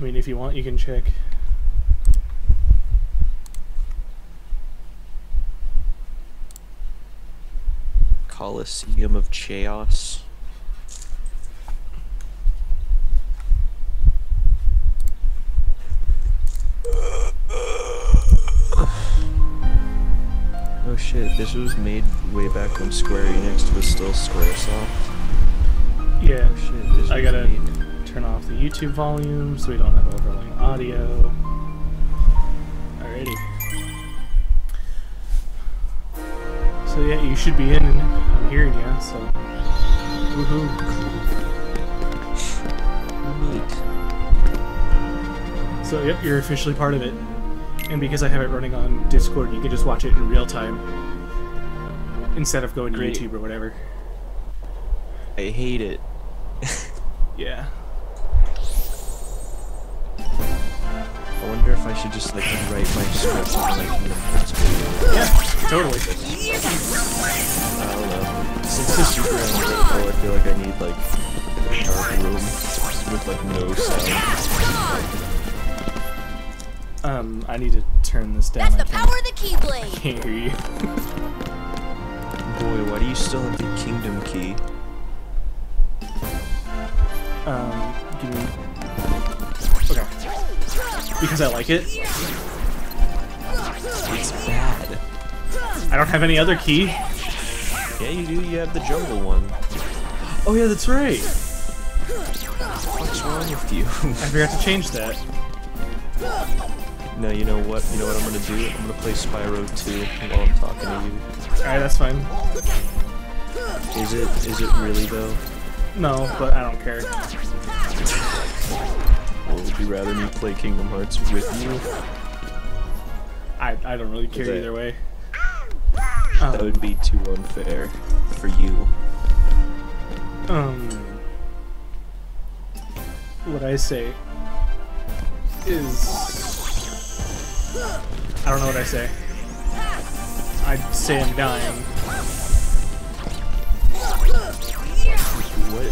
mean, if you want, you can check. Coliseum of Chaos. Oh shit, this was made way back when Square Enix was still Squaresoft. Yeah, Oh shit, this I was gotta made... turn off the YouTube volume so we don't have overlaying audio. Alrighty. So yeah, you should be in. I'm hearing you, so woohoo. Neat. So yep, you're officially part of it. And because I have it running on Discord, you can just watch it in real time instead of going to Great. YouTube or whatever. I hate it. Yeah. I wonder if I should just like write my script and like Kingdom Hearts video. Yeah, totally. I don't know. Since it's super uneventful, I feel like I need like a dark room with like no sound. I need to turn this down. That's the power of the Keyblade. I can't hear you. Boy, why do you still have the Kingdom Key? Give me... Okay. Because I like it. It's bad. I don't have any other key. Yeah, you do. You have the jungle one. Oh yeah, that's right. What's wrong with you? I forgot to change that. No, you know what? You know what I'm gonna do? I'm gonna play Spyro 2 while I'm talking to you. Alright, that's fine. Is it really though? No, but I don't care. Or would you rather me play Kingdom Hearts with you? I don't really care either way. That would be too unfair for you. What I say is... I don't know what I say. I'd say I'm dying. What?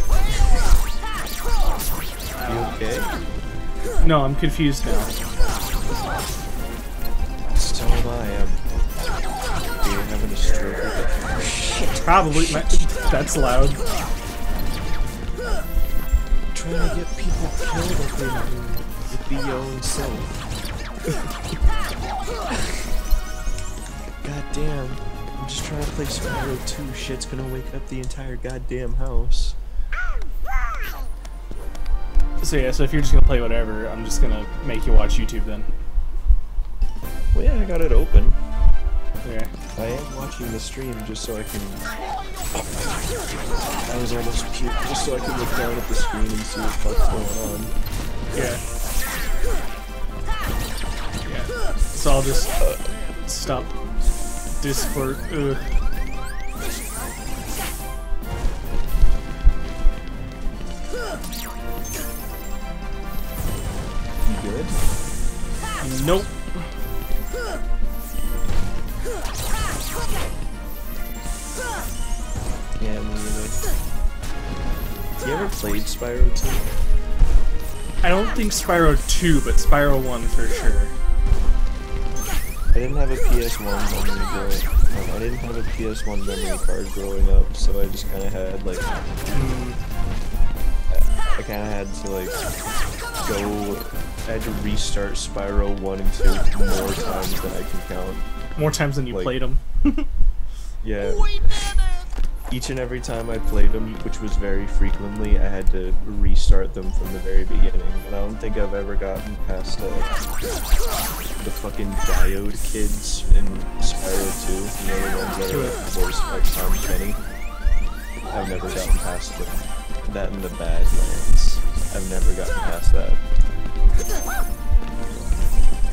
You okay? No, I'm confused now. So am I. Are you having a stroke with it? Probably. That's loud. Trying to get people killed up in with the own self. God damn. I'm just trying to play Spyro 2. Shit's gonna wake up the entire goddamn house. So yeah, so if you're just gonna play whatever, I'm just gonna make you watch YouTube then. Well, yeah, I got it open. Okay. I am watching the stream just so I can... I was almost puked, just so I can look down at the screen and see what the fuck's going on. Yeah. Yeah. So I'll just stop Discord. Ugh. You good? Nope. Yeah, me neither. You ever played Spyro 2? I don't think Spyro 2, but Spyro 1 for sure. I didn't have a PS1 memory I didn't have a PS1 memory card growing up, so I just kind of had like, I kind of had to like I had to restart Spyro 1 and 2 more times than I can count. More times than you Like, played them. Yeah. Each and every time I played them, which was very frequently, I had to restart them from the very beginning. And I don't think I've ever gotten past the fucking Diode kids in Spyro 2. You know, the ones that are voiced by Tom Kenny. I've never gotten past them. That and the Badlands. I've never gotten past that.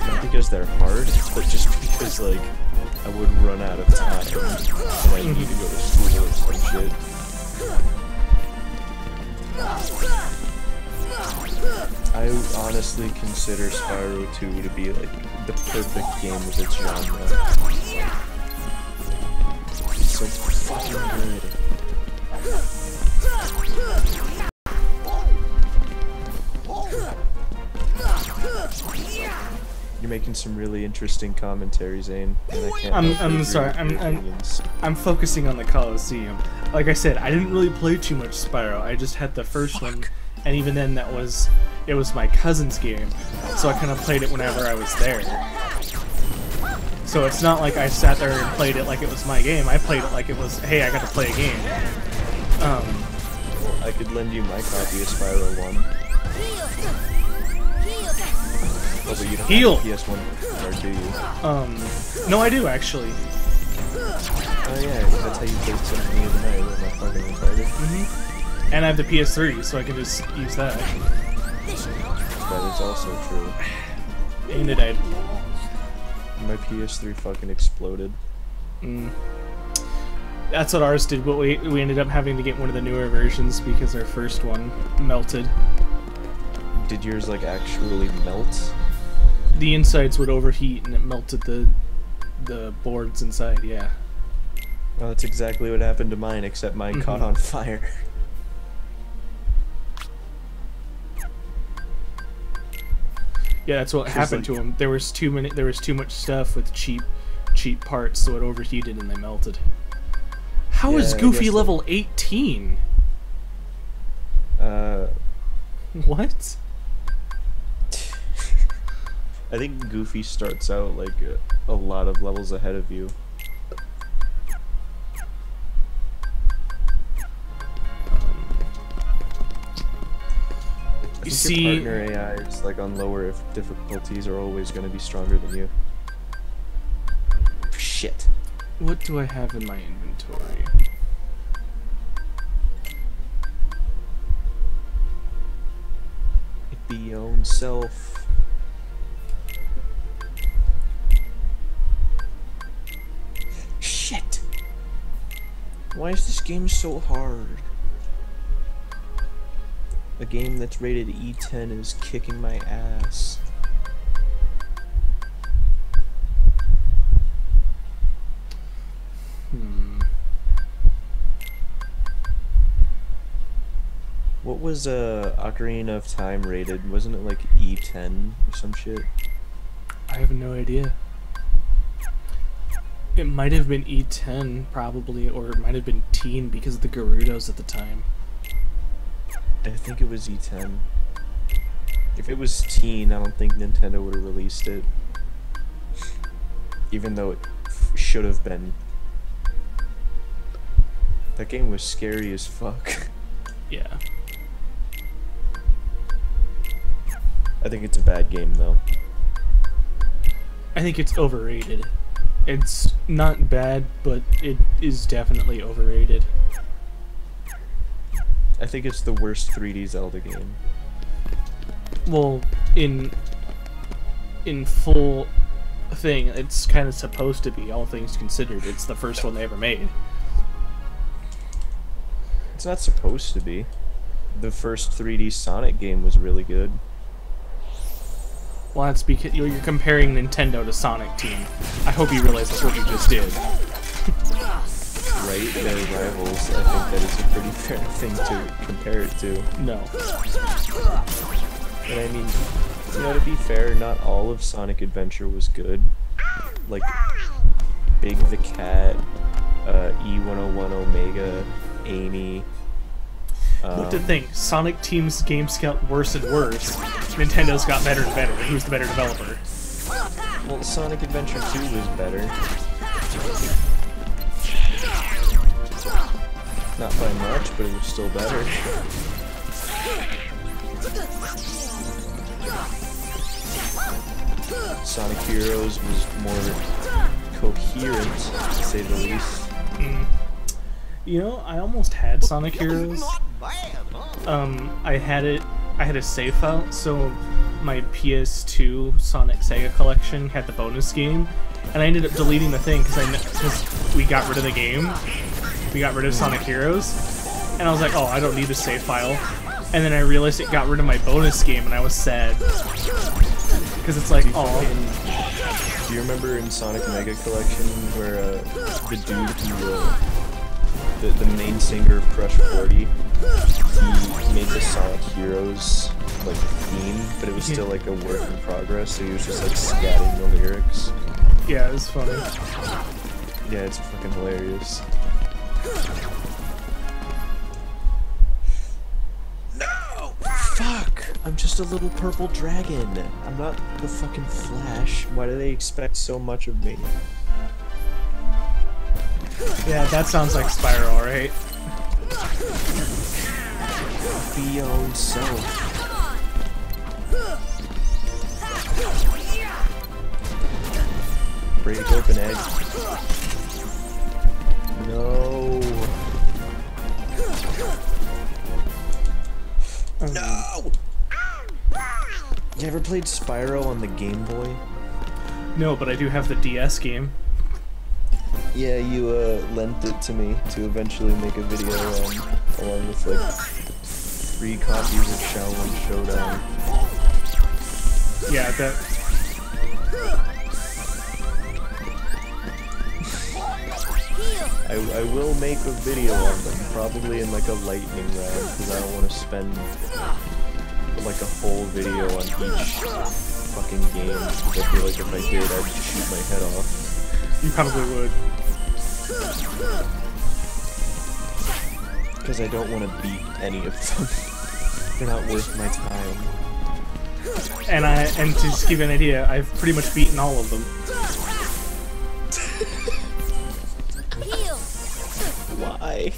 Not because they're hard, but just because, like, I would run out of time and I need to go to school or some shit. I honestly consider Spyro 2 to be like the perfect game of its genre. It's so fucking good. making some really interesting commentary, Zane. And I can't help but I'm agree sorry. with your opinions. I'm focusing on the Coliseum. Like I said, I didn't really play too much Spyro. I just had the first one, and even then, it was my cousin's game, so I kind of played it whenever I was there. So it's not like I sat there and played it like it was my game. I played it like it was, hey, I got to play a game. Well, I could lend you my copy of Spyro 1. Oh, but you don't Heal! have a PS1 card, do you? No, I do actually. Oh yeah, that's how you played Symphony of the Night with my fucking retarded. And I have the PS3, so I can just use that. That is also true. And it died. My PS3 fucking exploded. That's what ours did, but we ended up having to get one of the newer versions because our first one melted. Did yours like actually melt? The insides would overheat and it melted the boards inside, yeah. Well, that's exactly what happened to mine, except mine caught on fire. Yeah, that's what happened to them. There was too much stuff with cheap parts, so it overheated and they melted. How is Goofy level 18? What? I think Goofy starts out like a lot of levels ahead of you. You see, your partner AIs like on lower difficulties are always going to be stronger than you. Shit. What do I have in my inventory? Be your own self. Shit. Why is this game so hard? A game that's rated E10 is kicking my ass. What was Ocarina of Time rated? Wasn't it like E10 or some shit? I have no idea. It might have been E10 probably, or it might have been teen because of the Gerudos at the time. I think it was E10. If it was teen, I don't think Nintendo would have released it. Even though it should have been. That game was scary as fuck. Yeah. I think it's a bad game though. I think it's overrated. It's not bad, but it is definitely overrated. I think it's the worst 3D Zelda game. Well, in full thing, it's kind of supposed to be, all things considered. It's the first one they ever made. It's not supposed to be. The first 3D Sonic game was really good. Well, that's because you're comparing Nintendo to Sonic Team. I hope you realize that's what you just did. Right? They're rivals. I think that is a pretty fair thing to compare it to. No. And I mean, you know, to be fair, not all of Sonic Adventure was good. Like, Big the Cat, E101 Omega, Amy. What to think? Sonic Team's games got worse and worse. Nintendo's got better and better. Who's the better developer? Well, Sonic Adventure 2 was better. Not by much, but it was still better. Sonic Heroes was more coherent, to say the least. You know, I almost had Sonic Heroes. I had a save file, so my PS2 Sonic Sega collection had the bonus game, and I ended up deleting the thing because we got rid of the game. We got rid of Sonic Heroes, and I was like, oh, I don't need the save file. And then I realized it got rid of my bonus game, and I was sad. Because it's like, oh. Do you remember in Sonic Mega Collection where the dude who, the main singer of Crush 40, he made the Sonic Heroes like theme, but it was still like a work in progress. So he was just like scatting the lyrics. Yeah, it was funny. Yeah, it's fucking hilarious. No! Fuck! I'm just a little purple dragon. I'm not the fucking Flash. Why do they expect so much of me? Yeah, that sounds like Spyro, right? Be your own self. Break open egg. No. No! You ever played Spyro on the Game Boy? No, but I do have the DS game. Yeah, you lent it to me to eventually make a video on, along with like 3 copies of Shaolin Showdown. Yeah, that. I will make a video on them, probably in like a lightning round, because I don't want to spend like a whole video on each fucking game, because I feel like if I did, I'd shoot my head off. You probably would. Because I don't want to beat any of them. They're not worth my time. And to just give you an idea, I've pretty much beaten all of them. Why?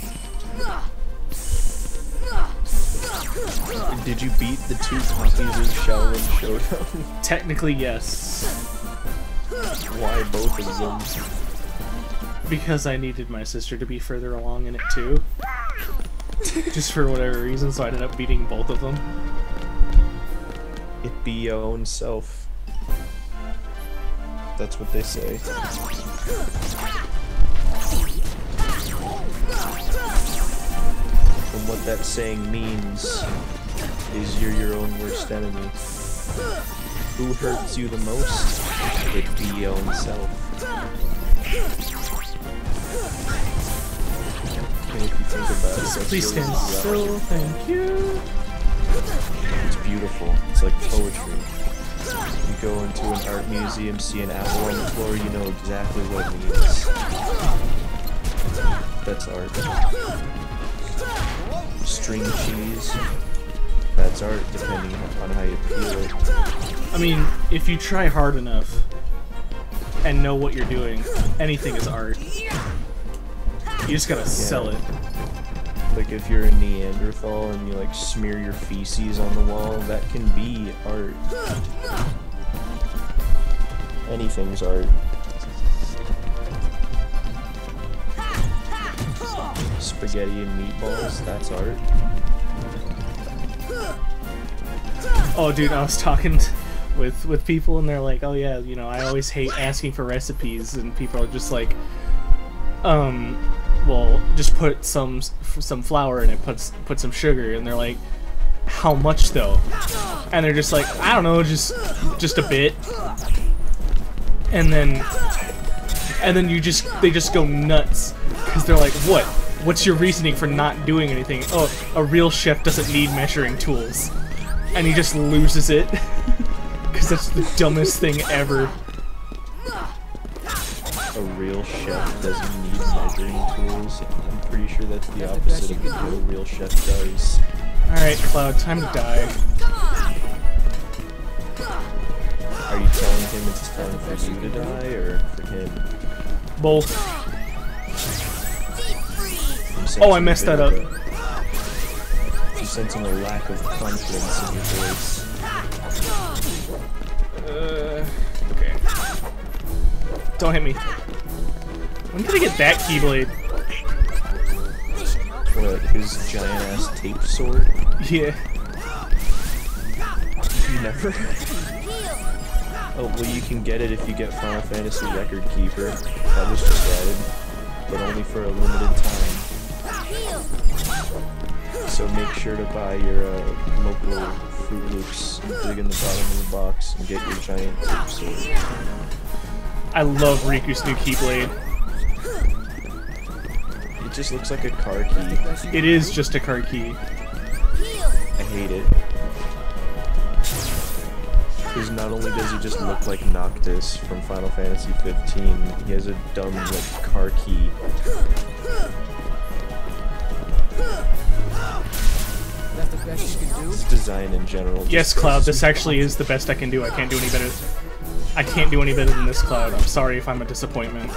Did you beat the 2 copies of Shaolin Showdown? Technically, yes. Why both of them? Because I needed my sister to be further along in it too. Just for whatever reason, so I ended up beating both of them. It be your own self. That's what they say. And what that saying means is you're your own worst enemy. Who hurts you the most? It be your own self. And if you think about it, that's Please really stand still, thank you. It's beautiful. It's like poetry. You go into an art museum, see an apple on the floor, you know exactly what it means. That's art. String cheese. That's art, depending on how you peel it. I mean, if you try hard enough and know what you're doing, anything is art. You just gotta sell it. Like if you're a Neanderthal and you like smear your feces on the wall, that can be art. Anything's art. Spaghetti and meatballs, that's art. Oh dude, I was talking with people and they're like, oh yeah, you know, I always hate asking for recipes, and people are just like, well, just put some flour in it, put some sugar, and they're like, how much though? And they're just like, I don't know, just a bit. And then they just go nuts because they're like, what? What's your reasoning for not doing anything? Oh, a real chef doesn't need measuring tools. And he just loses it because that's the dumbest thing ever. A real chef doesn't need measuring tools. I'm pretty sure that's the opposite of what a real chef does. Alright, Cloud, time to die. Are you telling him it's time for you to die, or for him? Both. Oh, I messed that up. I'm sensing a lack of confidence in your voice. Okay. Don't hit me. When did I get that Keyblade? What, his giant-ass tape sword? Yeah. You never? Oh, well, you can get it if you get Final Fantasy Record Keeper. That was just added, but only for a limited time. So make sure to buy your local Fruit Loops, dig in the bottom of the box, and get your giant tape sword. I love Riku's new Keyblade. It just looks like a car key. It is just a car key. I hate it. Because not only does he just look like Noctis from Final Fantasy 15, he has a dumb, like, car key. That's the best you can do? His design in general. Yes, Cloud, this actually is the best I can do. I can't do any better. I can't do any better than this, Cloud. I'm sorry if I'm a disappointment.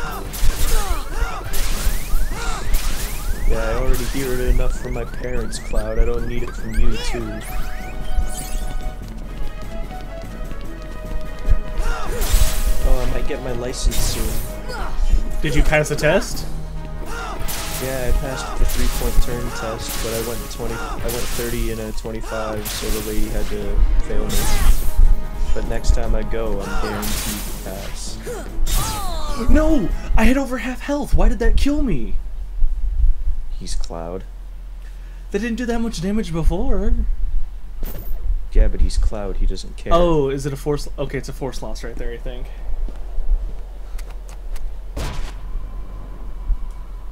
Yeah, I already hear it enough from my parents, Cloud. I don't need it from you, too. Oh, I might get my license soon. Did you pass the test? Yeah, I passed the 3-point turn test, but I went 30 and a 25, so the lady had to fail me. But next time I go, I'm guaranteed to pass. No! I had over half health. Why did that kill me? He's Cloud. That didn't do that much damage before. Yeah, but he's Cloud. He doesn't care. Oh, is it a force? Okay, it's a force loss right there, I think.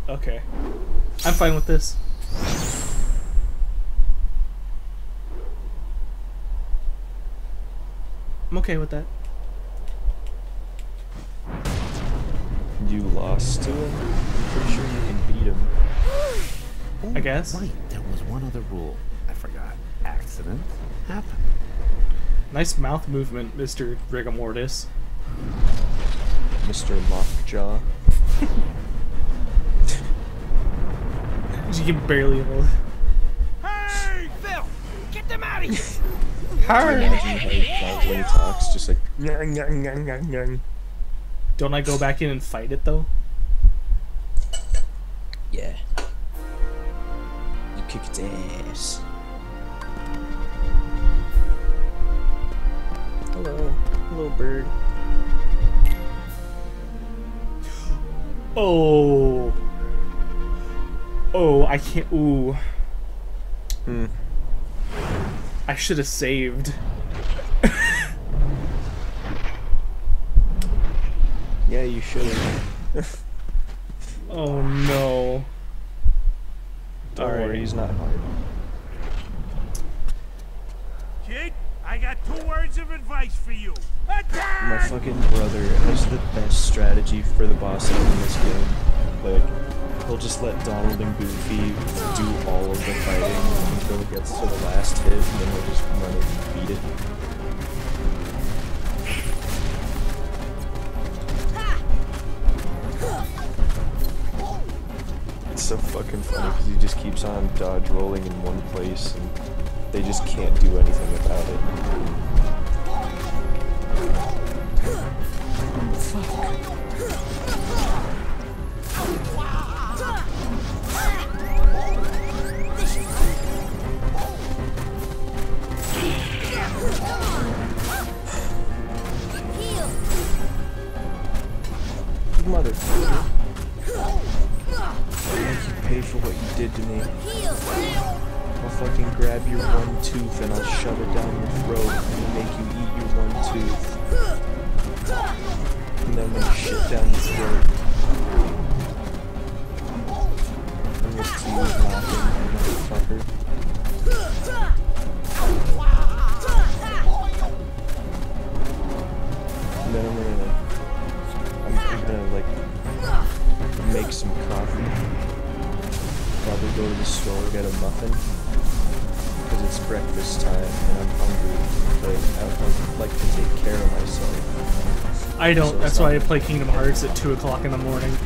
Okay. I'm fine with this. I'm okay with that. You lost to him? I'm pretty sure you can beat him. Oh, I guess. Right, there was one other rule. I forgot. Accident happen. Nice mouth movement, Mr. Rigor Mortis. Mr. Lockjaw. You can barely hold. Hey, Phil! Get them out of here! Imagine how he sounds when he talks, just like nyang, nyang, nyang, nyang, nyang. Don't I go back in and fight it though? Yeah. You kick its ass. Hello. Hello, bird. Oh. Oh, I can't. Ooh. I should have saved. Yeah, you should have. Oh no. Don't Alright. worry, he's not hard. Kid, I got 2 words of advice for you. Attack! My fucking brother has the best strategy for the bosses in this game. Like, he'll just let Donald and Goofy do all of the fighting until it gets to the last hit, and then he'll just run it and beat it. It's so fucking funny because he just keeps on dodge rolling in one place, and they just can't do anything about it. Motherfucker. I'll make you pay for what you did to me. I'll fucking grab your one tooth and I'll shove it down your throat and make you eat your one tooth. And then I'm gonna shit down your throat. And this to you laughing, motherfucker. And then I'm gonna like make some coffee. Probably go to the store, get a muffin. Because it's breakfast time and I'm hungry. But I would like to take care of myself. I don't. So That's it's why I not- play Kingdom Hearts at 2 o'clock in the morning.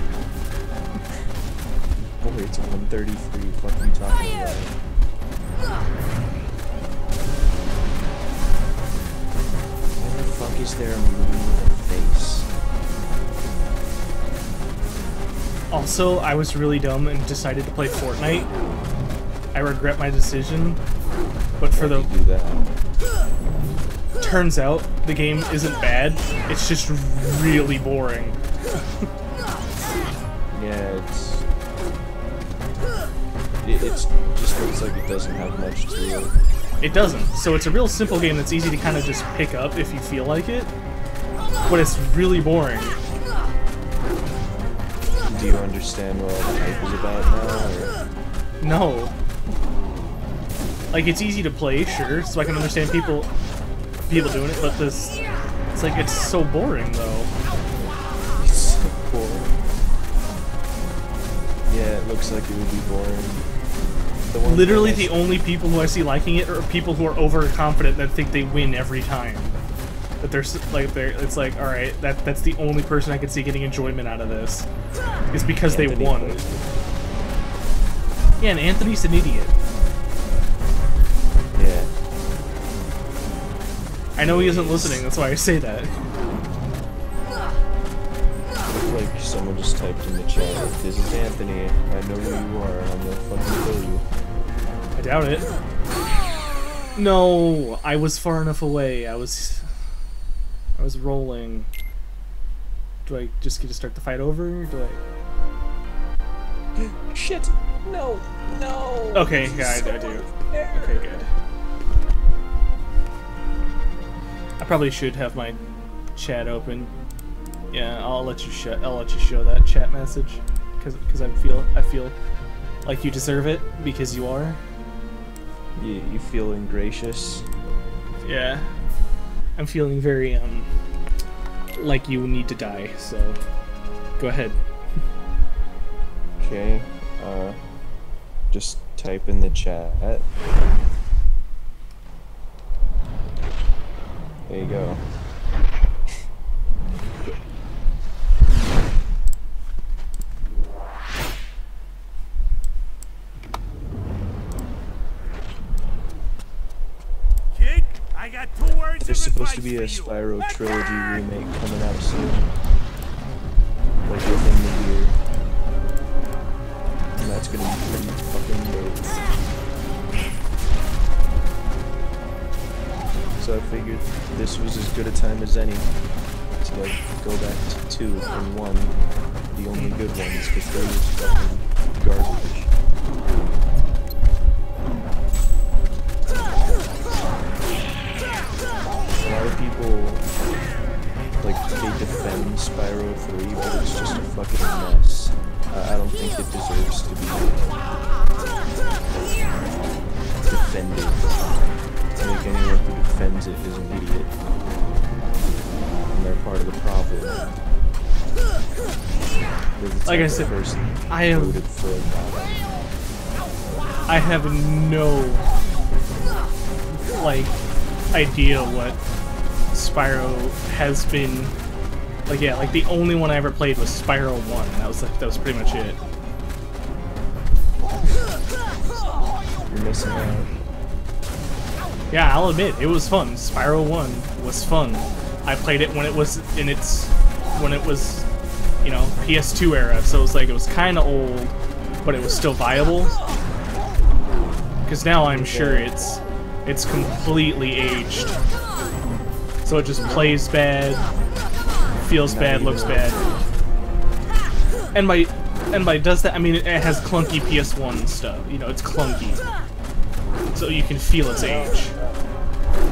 Boy, it's 1:33. What are you talking about? Why the fuck is there a movie with a face? Also, I was really dumb and decided to play Fortnite. I regret my decision, but for Why'd the you do that? turns out the game isn't bad. It's just really boring. Yeah, it just looks like it doesn't have much to it. It doesn't. So it's a real simple game that's easy to kind of just pick up if you feel like it, but it's really boring. Do you understand what all the hype is about now? Or? No. Like, it's easy to play, sure, so I can understand people... people doing it, but this, it's like, it's so boring though. It's so boring. Yeah, it looks like it would be boring. Literally the only people who I see liking it are people who are overconfident that think they win every time. That it's like, alright, that's the only person I could see getting enjoyment out of this. It's because they won. Yeah, and Anthony's an idiot. Yeah. I know he isn't listening, that's why I say that. Looked like someone just typed in the chat, "This is Anthony, I know who you are, and I'm gonna fucking kill you." I doubt it. No, I was far enough away. I was rolling. Do I just get to start the fight over? Or do I? Shit! No! No! Okay, yeah, I do. Okay, good. I probably should have my chat open. Yeah, I'll let you show that chat message, because I feel like you deserve it because you are. You feeling gracious? Yeah, I'm feeling very like you need to die. So go ahead. Okay. Just type in the chat. There you go. Kid, I got 2 words There's of supposed to advice be a for you. Spyro Attack! trilogy remake coming out soon. Like within the year. And that's gonna be pretty fucking dope. So I figured this was as good a time as any to like go back to 2 and 1, the only good ones, because they was fucking garbage. A lot of people, like, they defend Spyro 3, but it's just a fucking mess. I don't think it deserves to be defended. I think anyone who defends it is an idiot. And they're part of the problem. Like I said, I have no like idea what Spyro has been. Like, yeah, like the only one I ever played was Spyro 1. That was pretty much it. You're missing out. Yeah, I'll admit, it was fun. Spyro 1 was fun. I played it when it was you know, PS2 era, so it was kind of old, but it was still viable. Because now I'm sure it's completely aged. So it just plays bad, feels bad, looks bad. And by does that, I mean it has clunky PS1 stuff. You know, it's clunky, so you can feel its age.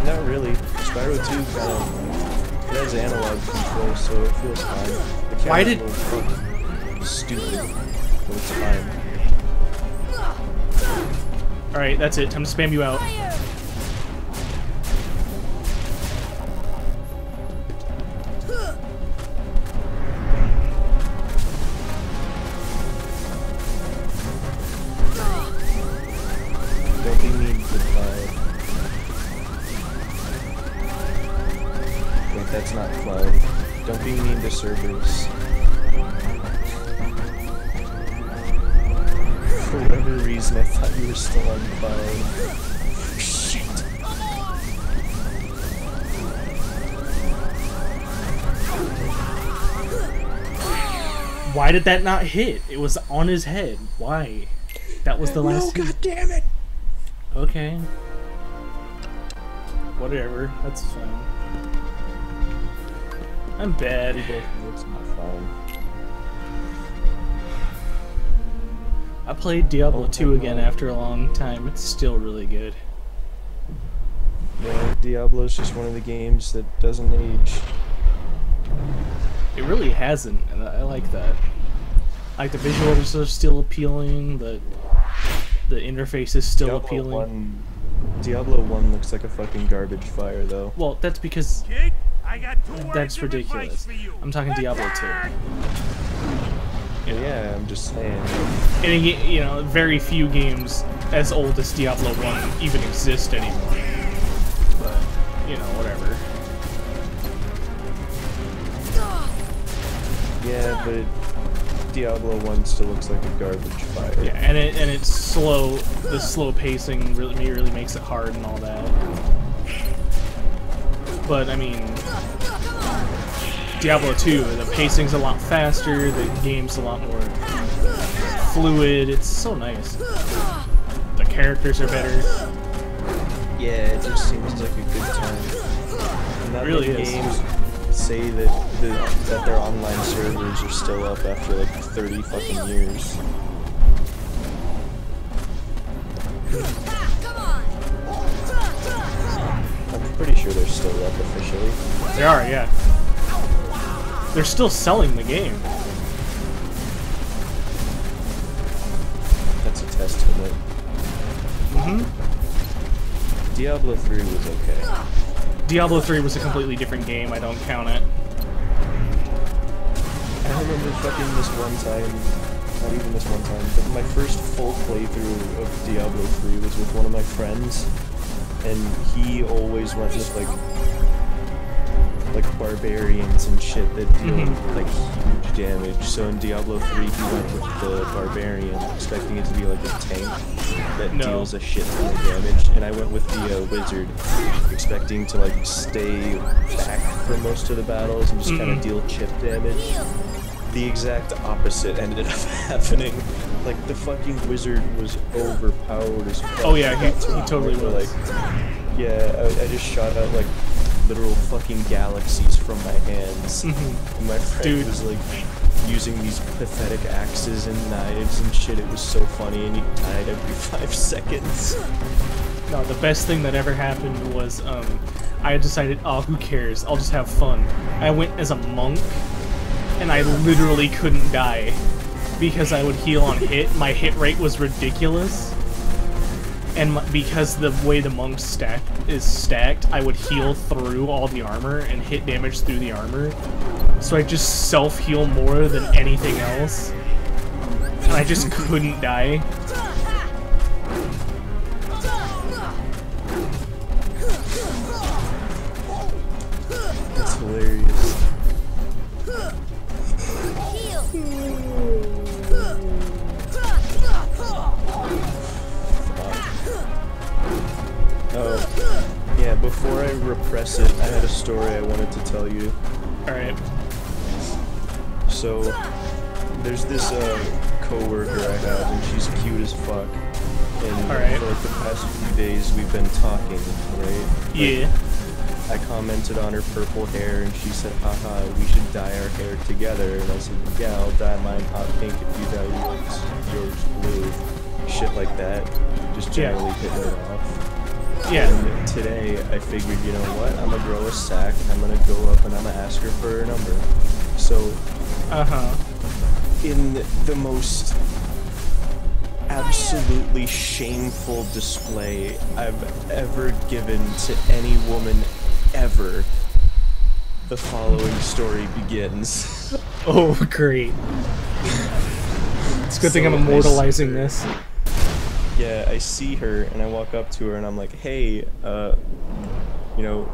Not really. Spyro 2 kind of has analog control, so it feels fine. The Why did stupid, but it's fine. All right, that's it. Time to spam you out. Don't be mean to Clyde. Wait, that's not Clyde. Don't be mean to servers. For whatever reason, I thought you were still on Clyde. Shit! Why did that not hit? It was on his head. Why? That was the last. No, God damn it! Okay. Whatever. That's fine. I'm bad. It's not fine. I played Diablo 2 again after a long time. It's still really good. Yeah, Diablo's just one of the games that doesn't age. It really hasn't, and I like that. Like, the visuals are still appealing, the interface is still Diablo appealing. 1 Diablo 1 looks like a fucking garbage fire, though. Well, that's because Kid, I got 2 words that's of ridiculous. advice for you. I'm talking Diablo 2. Yeah, I'm just saying. And you know, very few games as old as Diablo 1 even exist anymore. But, you know, whatever. Yeah, but Diablo 1 still looks like a garbage fire. Yeah, and it's slow. The slow pacing really makes it hard and all that. But I mean, Diablo 2, the pacing's a lot faster. The game's a lot more fluid. It's so nice. The characters are better. Yeah, it just seems like a good time. And not Really many is. games say that that their online servers are still up after like 30 fucking years. I'm pretty sure they're still up officially. They are, yeah. They're still selling the game. That's a testament. Mm-hmm. Diablo 3 was okay. Diablo 3 was a completely different game. I don't count it. I remember fucking this one time, not even this one time, but my first full playthrough of Diablo 3 was with one of my friends, and he always went with like barbarians and shit that deal like huge damage. So in Diablo 3 he went with the barbarian, expecting it to be like a tank that deals a shit ton of damage, and I went with the wizard, expecting to like stay back for most of the battles and just kind of deal chip damage. The exact opposite ended up happening. Like, the fucking wizard was overpowered as fuck. Oh yeah, he totally was. Like, yeah, I just shot out like literal fucking galaxies from my hands. And my friend was like using these pathetic axes and knives and shit. It was so funny, and he died every 5 seconds. No, the best thing that ever happened was I decided, oh, who cares? I'll just have fun. I went as a monk, and I literally couldn't die because I would heal on hit. My hit rate was ridiculous, and because the way the monk is stacked, I would heal through all the armor and hit damage through the armor. So I just self-heal more than anything else, and I just couldn't die. That's hilarious. Oh, yeah, before I repress it, I had a story I wanted to tell you. Alright. So, there's this co-worker I have, and she's cute as fuck. And for like the past few days, we've been talking, right? Yeah. I commented on her purple hair, and she said, haha, we should dye our hair together. And I said, yeah, I'll dye mine hot pink if you dye yours blue. Shit like that. Just generally hitting it off. Yeah. And today, I figured, you know what? I'm gonna grow a sack, and I'm gonna go up and I'm gonna ask her for her number. So, in the most absolutely shameful display I've ever given to any woman ever, the following story begins. Oh, great. It's a good thing I'm immortalizing this. Yeah, I see her, and I walk up to her, and I'm like, hey, you know,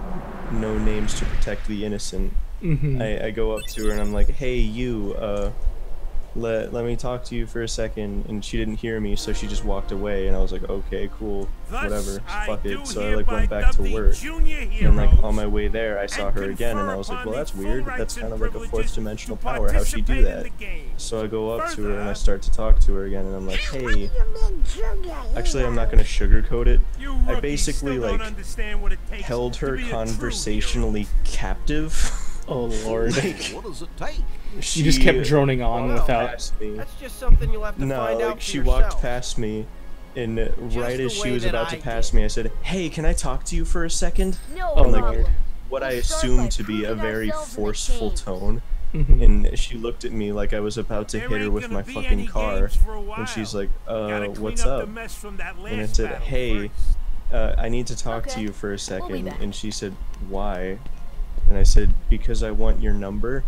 no names to protect the innocent. I go up to her, and I'm like, hey, you, let me talk to you for a second. And she didn't hear me, so she just walked away, and I was like, okay, cool, whatever, fuck it. So I like went back to work, and like on my way there I saw her again, and I was like, well, that's weird. That's kind of like a fourth dimensional power. How'd she do that? So I go up to her and I start to talk to her again, and I'm like, hey, actually I'm not gonna sugarcoat it. I basically like held her conversationally captive. Oh lord. Like, What does it take? She just kept droning on without... That's just something you'll have to find out for she yourself. walked past me, and right as she was about to pass me, I said, hey, can I talk to you for a second? No In like problem. what I We'll start assumed by to be a proving very ourselves in the forceful games. tone. And she looked at me like I was about to hit her with my fucking car, and she's like, what's up? And I said, hey, I need to talk to you for a second. And she said, why? And I said, because I want your number.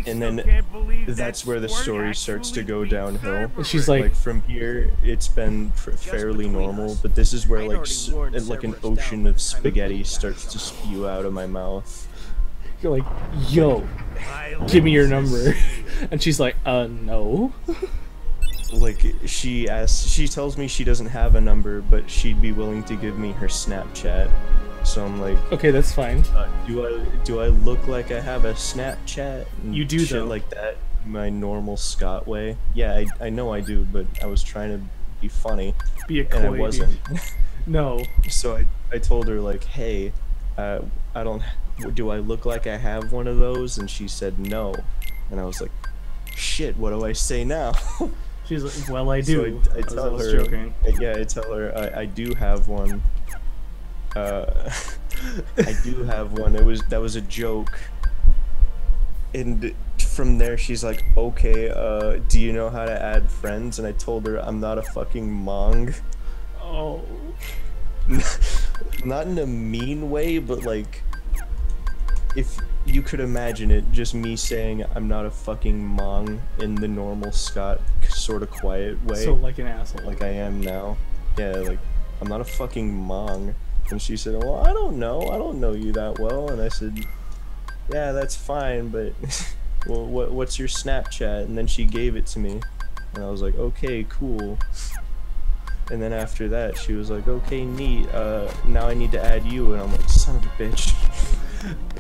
And then that's where the story starts to go downhill. And she's like from here, it's been fairly normal, but this is where like an ocean of spaghetti starts to spew out of my mouth. You're like, yo, give me your number. And she's like, no. Like, she tells me she doesn't have a number, but she'd be willing to give me her Snapchat. So I'm like, okay, that's fine. Do I look like I have a Snapchat? And you do, shit though. Like that, my normal Scott way. Yeah, I know I do, but I was trying to be funny. Be a coy, and I wasn't. No. So I told her like, hey, do I look like I have one of those? And she said no. And I was like, shit, what do I say now? She's like, well, I do. So I tell her, joking. Yeah, I tell her I do have one. I do have one. That was a joke. And from there, she's like, okay, do you know how to add friends? And I told her I'm not a fucking mong. Oh. Not in a mean way, but like, if you could imagine it, just me saying I'm not a fucking mong in the normal Scott sort of quiet way. So like an asshole. Like I am now. Yeah, like, I'm not a fucking mong. And she said, well, I don't know you that well. And I said, yeah, that's fine, but well, what's your Snapchat? And then she gave it to me. And I was like, okay, cool. And then after that, she was like, okay, neat, now I need to add you. And I'm like, son of a bitch.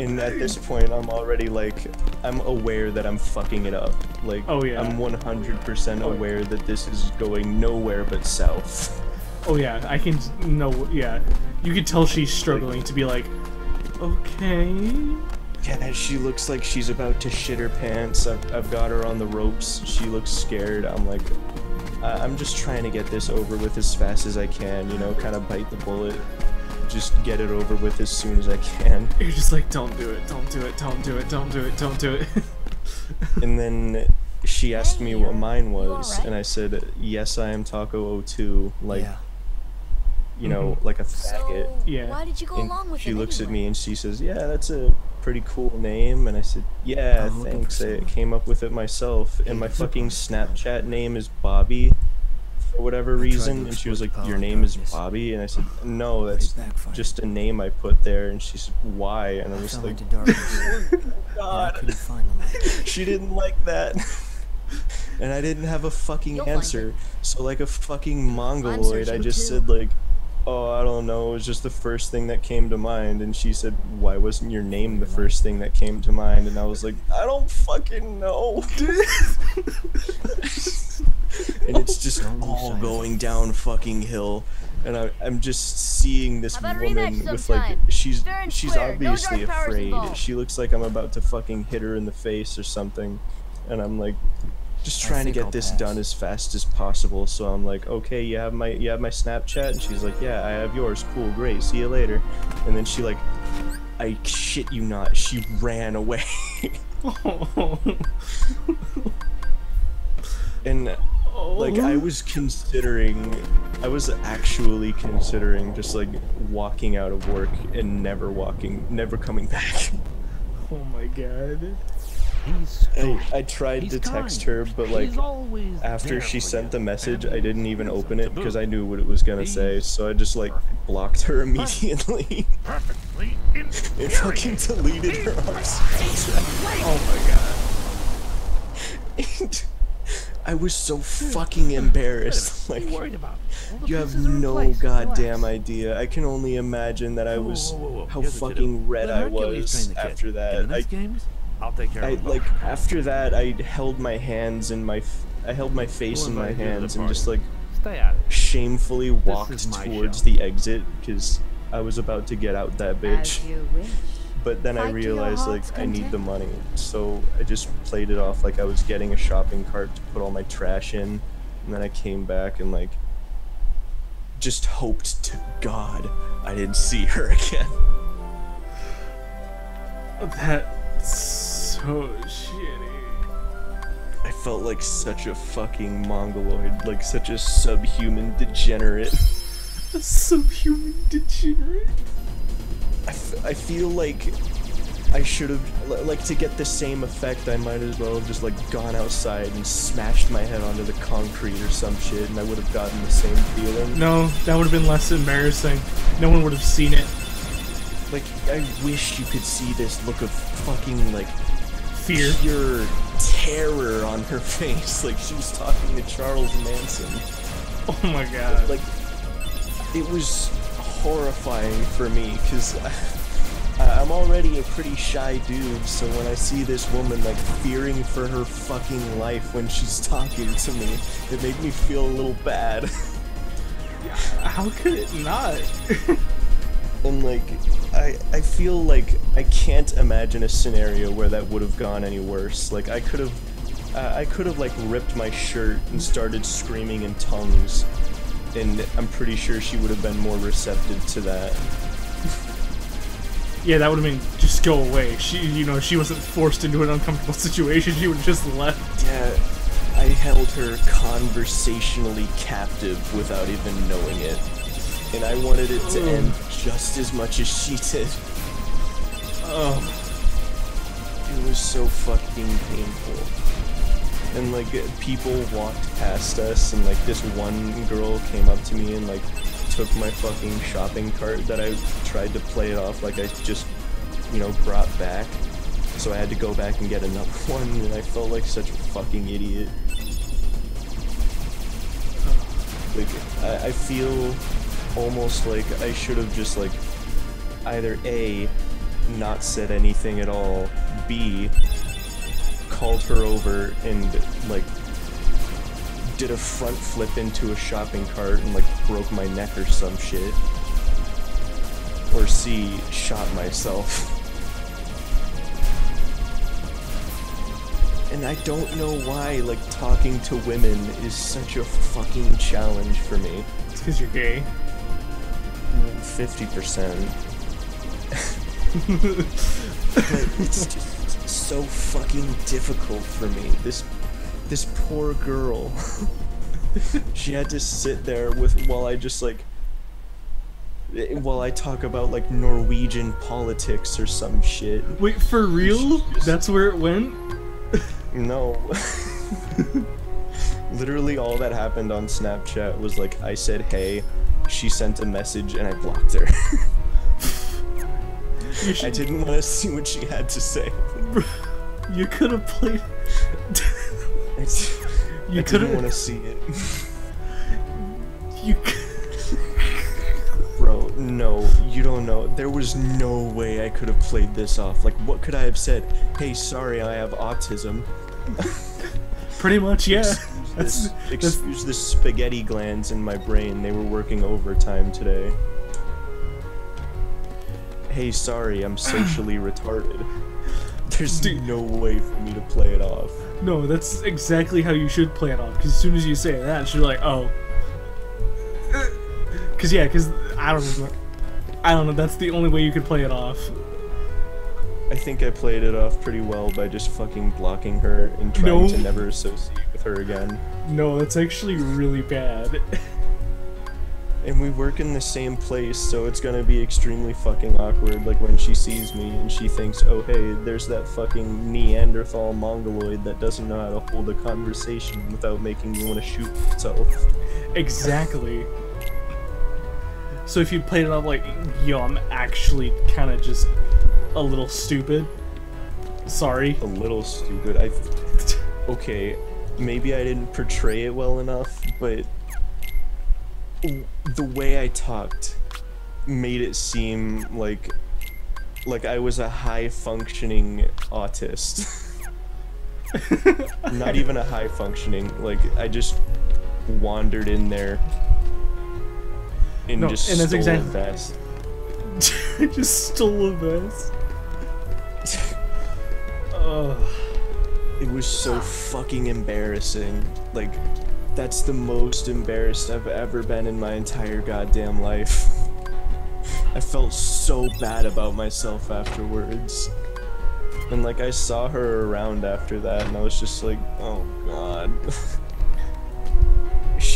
And at this point, I'm already like, I'm aware that I'm fucking it up. Like, oh, yeah. I'm 100% aware that this is going nowhere but south. Oh yeah, I can know, yeah. You can tell she's struggling to be like, okay. Yeah, she looks like she's about to shit her pants. I've got her on the ropes. She looks scared. I'm like, I'm just trying to get this over with as fast as I can, you know, kind of bite the bullet. Just get it over with as soon as I can. You're just like, don't do it, don't do it, don't do it, don't do it, don't do it. And then she asked me what mine was, and I said, yes, I am Taco02, like, you know, like a faggot. So, yeah. Why did you go along with she it looks anyway? at me and she says, yeah, that's a pretty cool name. And I said, yeah, thanks, I came up with it myself. And my fucking Snapchat name is Bobby, for whatever reason. And she was like, your name is Bobby? And I said, no, that's just a name I put there. And she said, why? And I was like, God. She didn't like that. And I didn't have a fucking answer. So like a fucking mongoloid, I just said like, oh, I don't know, it was just the first thing that came to mind. And she said, why wasn't your name the first thing that came to mind? And I was like, I don't fucking know. And it's just all going down fucking hill. And I'm just seeing this woman with like, she's obviously afraid. She looks like I'm about to fucking hit her in the face or something. And I'm like, just trying to get this done as fast as possible. So I'm like, okay, you have my Snapchat? And she's like, yeah, I have yours. Cool, great, see you later. And then she like, I shit you not, she ran away. And like, I was actually considering just like walking out of work and never coming back. Oh my god. I tried to text her, but like, after she sent the message, I didn't even open it because I knew what it was gonna say, so I just like blocked her immediately. It fucking deleted her on Snapchat. Oh my god. I was so fucking embarrassed. Like, you have no goddamn idea. I can only imagine that I was, how fucking red I was after that. I'll take care of it. Like, after that, I held my hands in my, I held my face in my hands and just like, shamefully walked towards the exit because I was about to get out that bitch. But then I realized like I need the money, so I just played it off like I was getting a shopping cart to put all my trash in, and then I came back and like just hoped to God I didn't see her again. That's so shitty. I felt like such a fucking mongoloid, like such a subhuman degenerate. Subhuman degenerate. I feel like I should have, like, to get the same effect, I might as well have just, like, gone outside and smashed my head onto the concrete or some shit, and I would have gotten the same feeling. No, that would have been less embarrassing. No one would have seen it. Like, I wish you could see this look of fucking, like, Fear. pure terror on her face, like she was talking to Charles Manson. Oh my god. Like, it was horrifying for me, because I'm already a pretty shy dude, so when I see this woman, like, fearing for her fucking life when she's talking to me, it made me feel a little bad. How could it not? And, like, I feel like I can't imagine a scenario where that would have gone any worse. Like, I could have, like, ripped my shirt and started screaming in tongues, and I'm pretty sure she would have been more receptive to that. Yeah, that would have been just go away. She wasn't forced into an uncomfortable situation. She would have just left. Yeah, I held her conversationally captive without even knowing it. And I wanted it to end just as much as she did. Oh. It was so fucking painful. And, like, people walked past us, and, like, this one girl came up to me and, like, took my fucking shopping cart that I tried to play it off like I just, brought back. So I had to go back and get another one, and I felt like such a fucking idiot. Like, I feel almost like I should have just, like, either A, not said anything at all, B, called her over and, like, did a front flip into a shopping cart and, like, broke my neck or some shit. Or C, shot myself. And I don't know why, like, talking to women is such a fucking challenge for me. It's because you're gay. 50%. But it's just so fucking difficult for me. This poor girl. She had to sit there while I talk about, like, Norwegian politics or some shit. Wait, for real? That's where it went? No. Literally all that happened on Snapchat was, like, I said hey, she sent a message, and I blocked her. I didn't want to see what she had to say. You could have played... I didn't want to see it. Bro, no, you don't know. There was no way I could have played this off. Like, what could I have said? Hey, sorry, I have autism. Pretty much, yeah. Excuse the spaghetti glands in my brain. They were working overtime today. Hey, sorry, I'm socially retarded. There's no way for me to play it off. No, that's exactly how you should play it off. Because as soon as you say that, you're like, oh. Because I don't know. That's the only way you could play it off. I think I played it off pretty well by just fucking blocking her and trying to never associate with her again. No, that's actually really bad. And we work in the same place, so it's gonna be extremely fucking awkward, like, when she sees me and she thinks, oh hey, there's that fucking Neanderthal Mongoloid that doesn't know how to hold a conversation without making me want to shoot itself. Exactly. So if you played it off like, yo, I'm actually kind of just a little stupid. Sorry. A little stupid. Okay, maybe I didn't portray it well enough, but the way I talked made it seem like I was a high-functioning autist. Not even a high-functioning, like, I just wandered in there and just stole a vest. Just stole a vest? It was so fucking embarrassing. Like, that's the most embarrassed I've ever been in my entire goddamn life. I felt so bad about myself afterwards. And, like, I saw her around after that, and I was just like, oh god.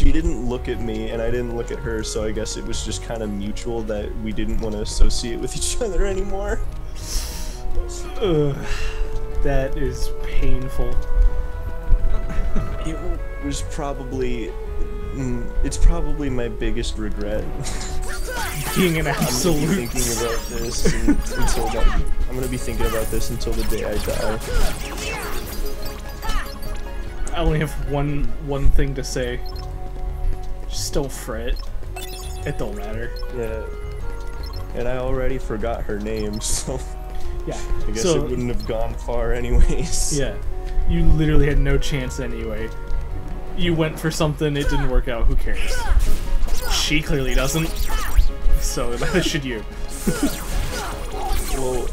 she didn't look at me and I didn't look at her, so I guess it was just kind of mutual that we didn't want to associate with each other anymore. Ugh, that is painful. It was probably... it's probably my biggest regret. Being an absolute... I'm gonna be thinking about this until I'm gonna be thinking about this until the day I die. I only have one thing to say. Just don't fret. It don't matter. Yeah. And I already forgot her name, so... Yeah. I guess it wouldn't have gone far anyways. Yeah. You literally had no chance anyway. You went for something, it didn't work out, who cares? She clearly doesn't. So neither should you. Well,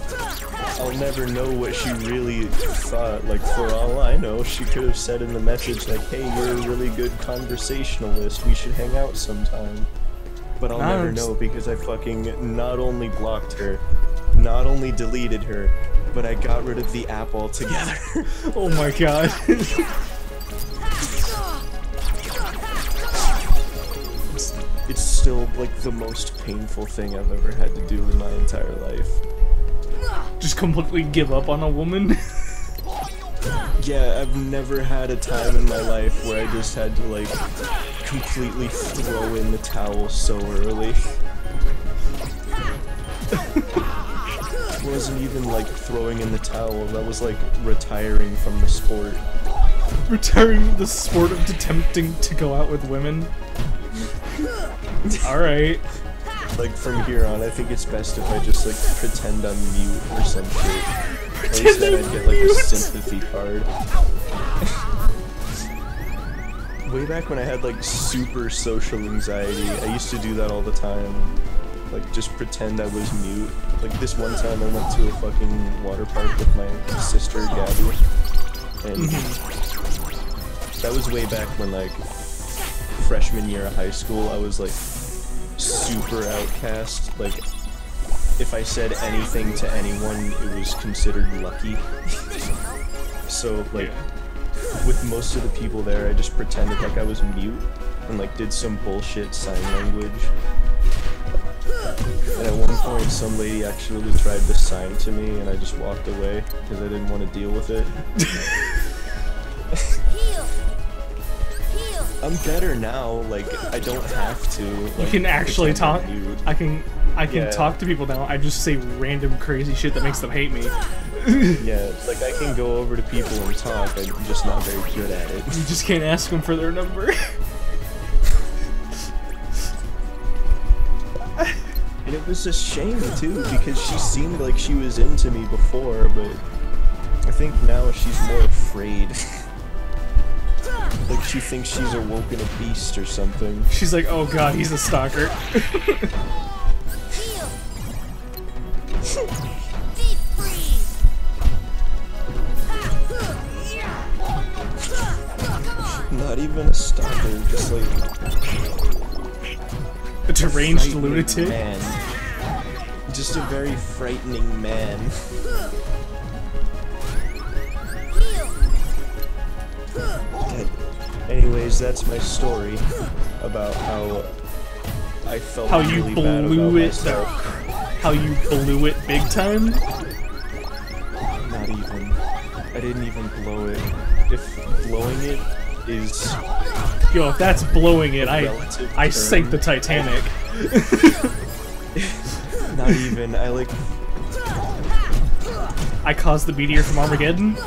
I'll never know what she really thought. Like, for all I know, she could have said in the message, like, hey, you're a really good conversationalist, we should hang out sometime. But I'll never know because I fucking not only blocked her, not only deleted her, but I got rid of the app altogether. Oh my god. It's still, like, the most painful thing I've ever had to do in my entire life. Just completely give up on a woman? Yeah, I've never had a time in my life where I just had to, like, completely throw in the towel so early. It wasn't even, like, throwing in the towel, that was, like, retiring from the sport. Retiring from the sport of attempting to go out with women? Alright. Like, from here on, I think it's best if I just, like, pretend I'm mute or some shit. At least then I'd get, like, a sympathy card. Way back when I had, like, super social anxiety, I used to do that all the time. Like, just pretend I was mute. Like, this one time I went to a fucking water park with my sister, Gabby. And that was way back when, like, freshman year of high school, I was, like, super outcast. Like, if I said anything to anyone, it was considered lucky. So, like, with most of the people there, I just pretended like I was mute and, like, did some bullshit sign language. And at one point, some lady actually tried to sign to me, and I just walked away because I didn't want to deal with it. I'm better now. Like, I don't have to. Like, you can actually talk. I can Yeah. talk to people now. I just say random crazy shit that makes them hate me. Yeah, like, I can go over to people and talk. I'm just not very good at it. You just can't ask them for their number. And it was a shame, too, because she seemed like she was into me before, but I think now she's more afraid. Like, she thinks she's awoken a beast or something. She's like, oh god, he's a stalker. Not even a stalker, just like... A deranged lunatic? Man. Just a very frightening man. Anyways, that's my story about how I felt really bad about myself. How you blew it big time? Not even. I didn't even blow it. If blowing it is... Yo, if that's blowing it, I term, sank the Titanic. Not even. I, like... I caused the meteor from Armageddon?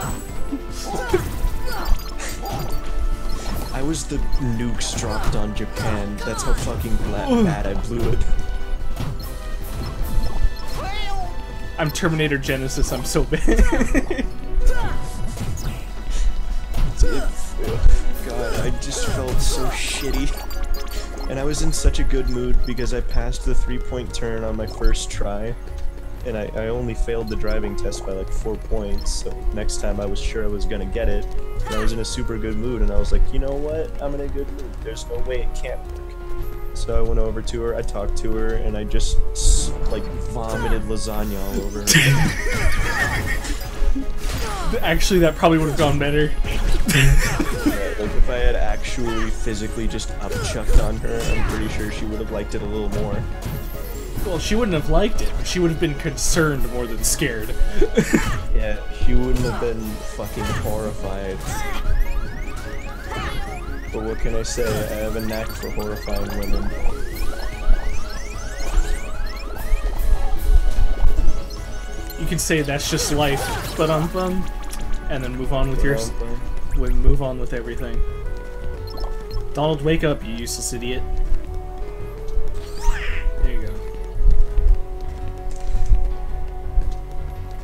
I was the nukes dropped on Japan. That's how fucking bad I blew it. I'm Terminator Genesis, I'm so bad. God, I just felt so shitty. And I was in such a good mood because I passed the 3-point turn on my first try. And I only failed the driving test by like 4 points, so next time I was sure I was gonna get it. And I was in a super good mood, and I was like, you know what? I'm in a good mood. There's no way it can't work. So I went over to her, I talked to her, and I just like vomited lasagna all over her. Actually, that probably would have gone better. Yeah, like if I had actually physically just upchucked on her, I'm pretty sure she would have liked it a little more. Well, she wouldn't have liked it. She would have been concerned more than scared. Yeah, she wouldn't have been fucking horrified. But what can I say? I have a knack for horrifying women. You can say that's just life, but and then move on with your, move on with everything. Donald, wake up, you useless idiot. There you go.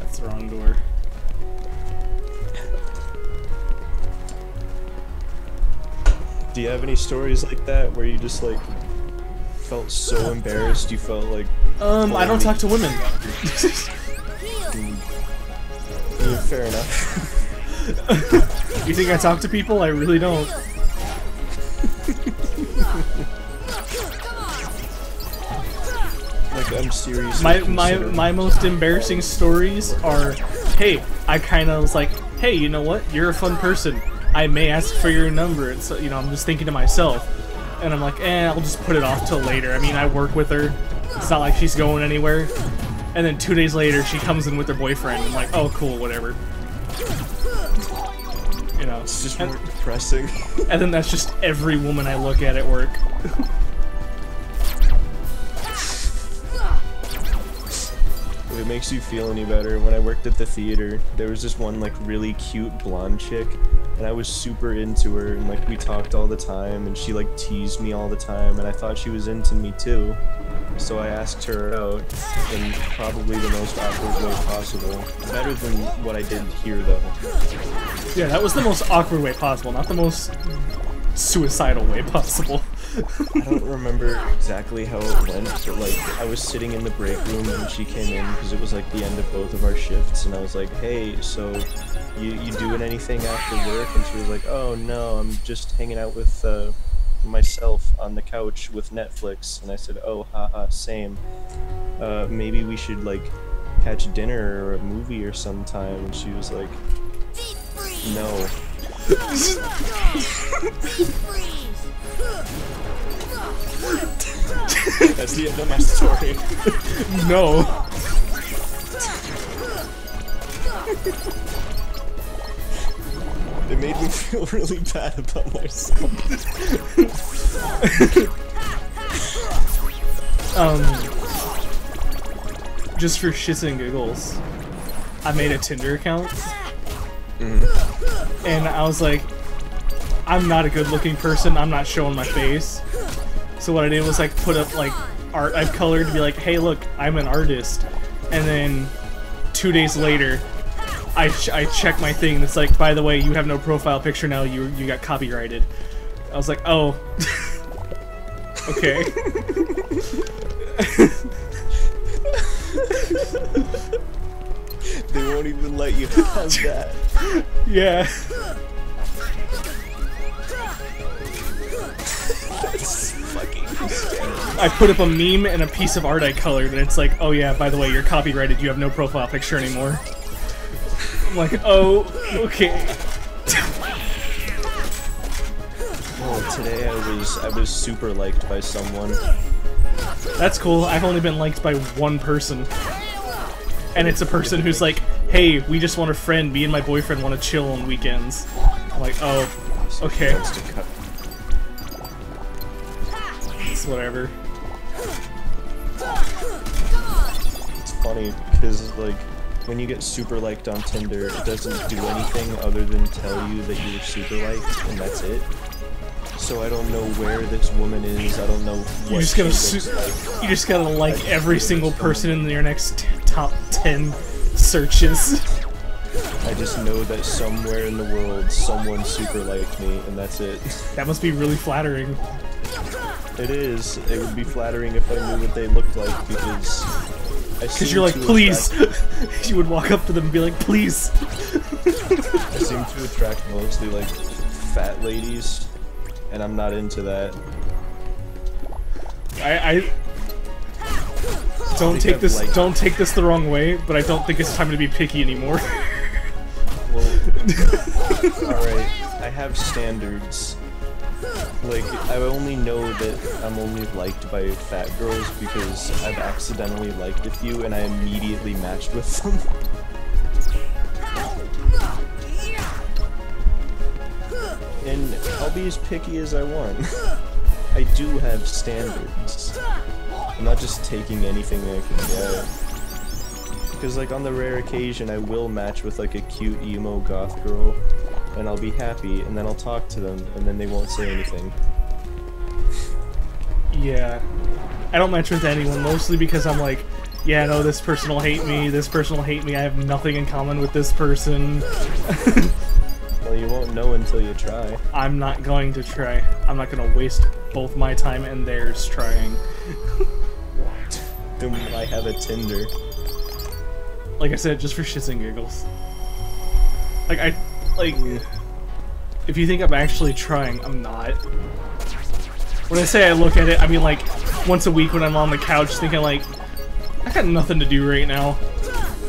That's the wrong door. Do you have any stories like that where you just like felt so embarrassed you felt like I don't talk to women. Yeah, fair enough. You think I talk to people? I really don't. Like I'm serious. My most embarrassing stories are, hey, I kind of was like, hey, you know what? You're a fun person. I may ask for your number. And so, you know, I'm just thinking to myself, and I'm like, I'll just put it off till later. I mean, I work with her. It's not like she's going anywhere. And then 2 days later, she comes in with her boyfriend. I'm like, oh, cool, whatever. You know, it's just more depressing. And then that's just every woman I look at work. If it makes you feel any better, when I worked at the theater, there was this one like really cute blonde chick, and I was super into her, and like we talked all the time, and she like teased me all the time, and I thought she was into me too. So I asked her out in probably the most awkward way possible. Better than what I did here though. Yeah, that was the most awkward way possible, not the most suicidal way possible. I don't remember exactly how it went, but like I was sitting in the break room and she came in because it was like the end of both of our shifts, and I was like, hey, so you doing anything after work? And she was like, oh no, I'm just hanging out with myself on the couch with Netflix. And I said, oh haha, same. Maybe we should like catch dinner or a movie or sometime. And she was like, no. That's the end of my story. No. It made me feel really bad about myself. Just for shits and giggles, I made a Tinder account. And I was like, I'm not a good-looking person, I'm not showing my face. So what I did was like put up like art I've colored to be like, hey look, I'm an artist. And then 2 days later, I check my thing and it's like, by the way, you have no profile picture now, you got copyrighted. I was like, oh. Okay. They won't even let you have that. Yeah. That's fucking hysterical. I put up a meme and a piece of art I colored, and it's like, oh yeah, by the way, you're copyrighted, you have no profile picture anymore. I'm like, oh, okay. Oh, today I was super liked by someone. That's cool, I've only been liked by one person. And it's a person who's like, hey, we just want a friend, me and my boyfriend want to chill on weekends. I'm like, oh, okay. It's whatever. It's funny, because, like, when you get super liked on Tinder, it doesn't do anything other than tell you that you were super liked, and that's it. So I don't know where this woman is, I don't know what you just gotta like every single person in your next top 10 searches. I just know that somewhere in the world, someone super liked me, and that's it. That must be really flattering. It is. It would be flattering if I knew what they looked like, because you're like, please! You would walk up to them and be like, please! I seem to attract mostly, like, fat ladies, and I'm not into that. I don't take this the wrong way, but I don't think it's time to be picky anymore. Well, alright, I have standards. Like, I only know that I'm only liked by fat girls because I've accidentally liked a few and I immediately matched with them. And I'll be as picky as I want. I do have standards. I'm not just taking anything I can get. Because, like, on the rare occasion, I will match with, like, a cute emo goth girl, and I'll be happy, and then I'll talk to them, and then they won't say anything. Yeah. I don't match with anyone, mostly because I'm like, yeah, no, this person will hate me, this person will hate me, I have nothing in common with this person. Well, you won't know until you try. I'm not going to try. I'm not going to waste both my time and theirs trying. Then I have a Tinder. Like I said, just for shits and giggles. If you think I'm actually trying, I'm not. When I say I look at it, I mean like once a week when I'm on the couch thinking like, I got nothing to do right now.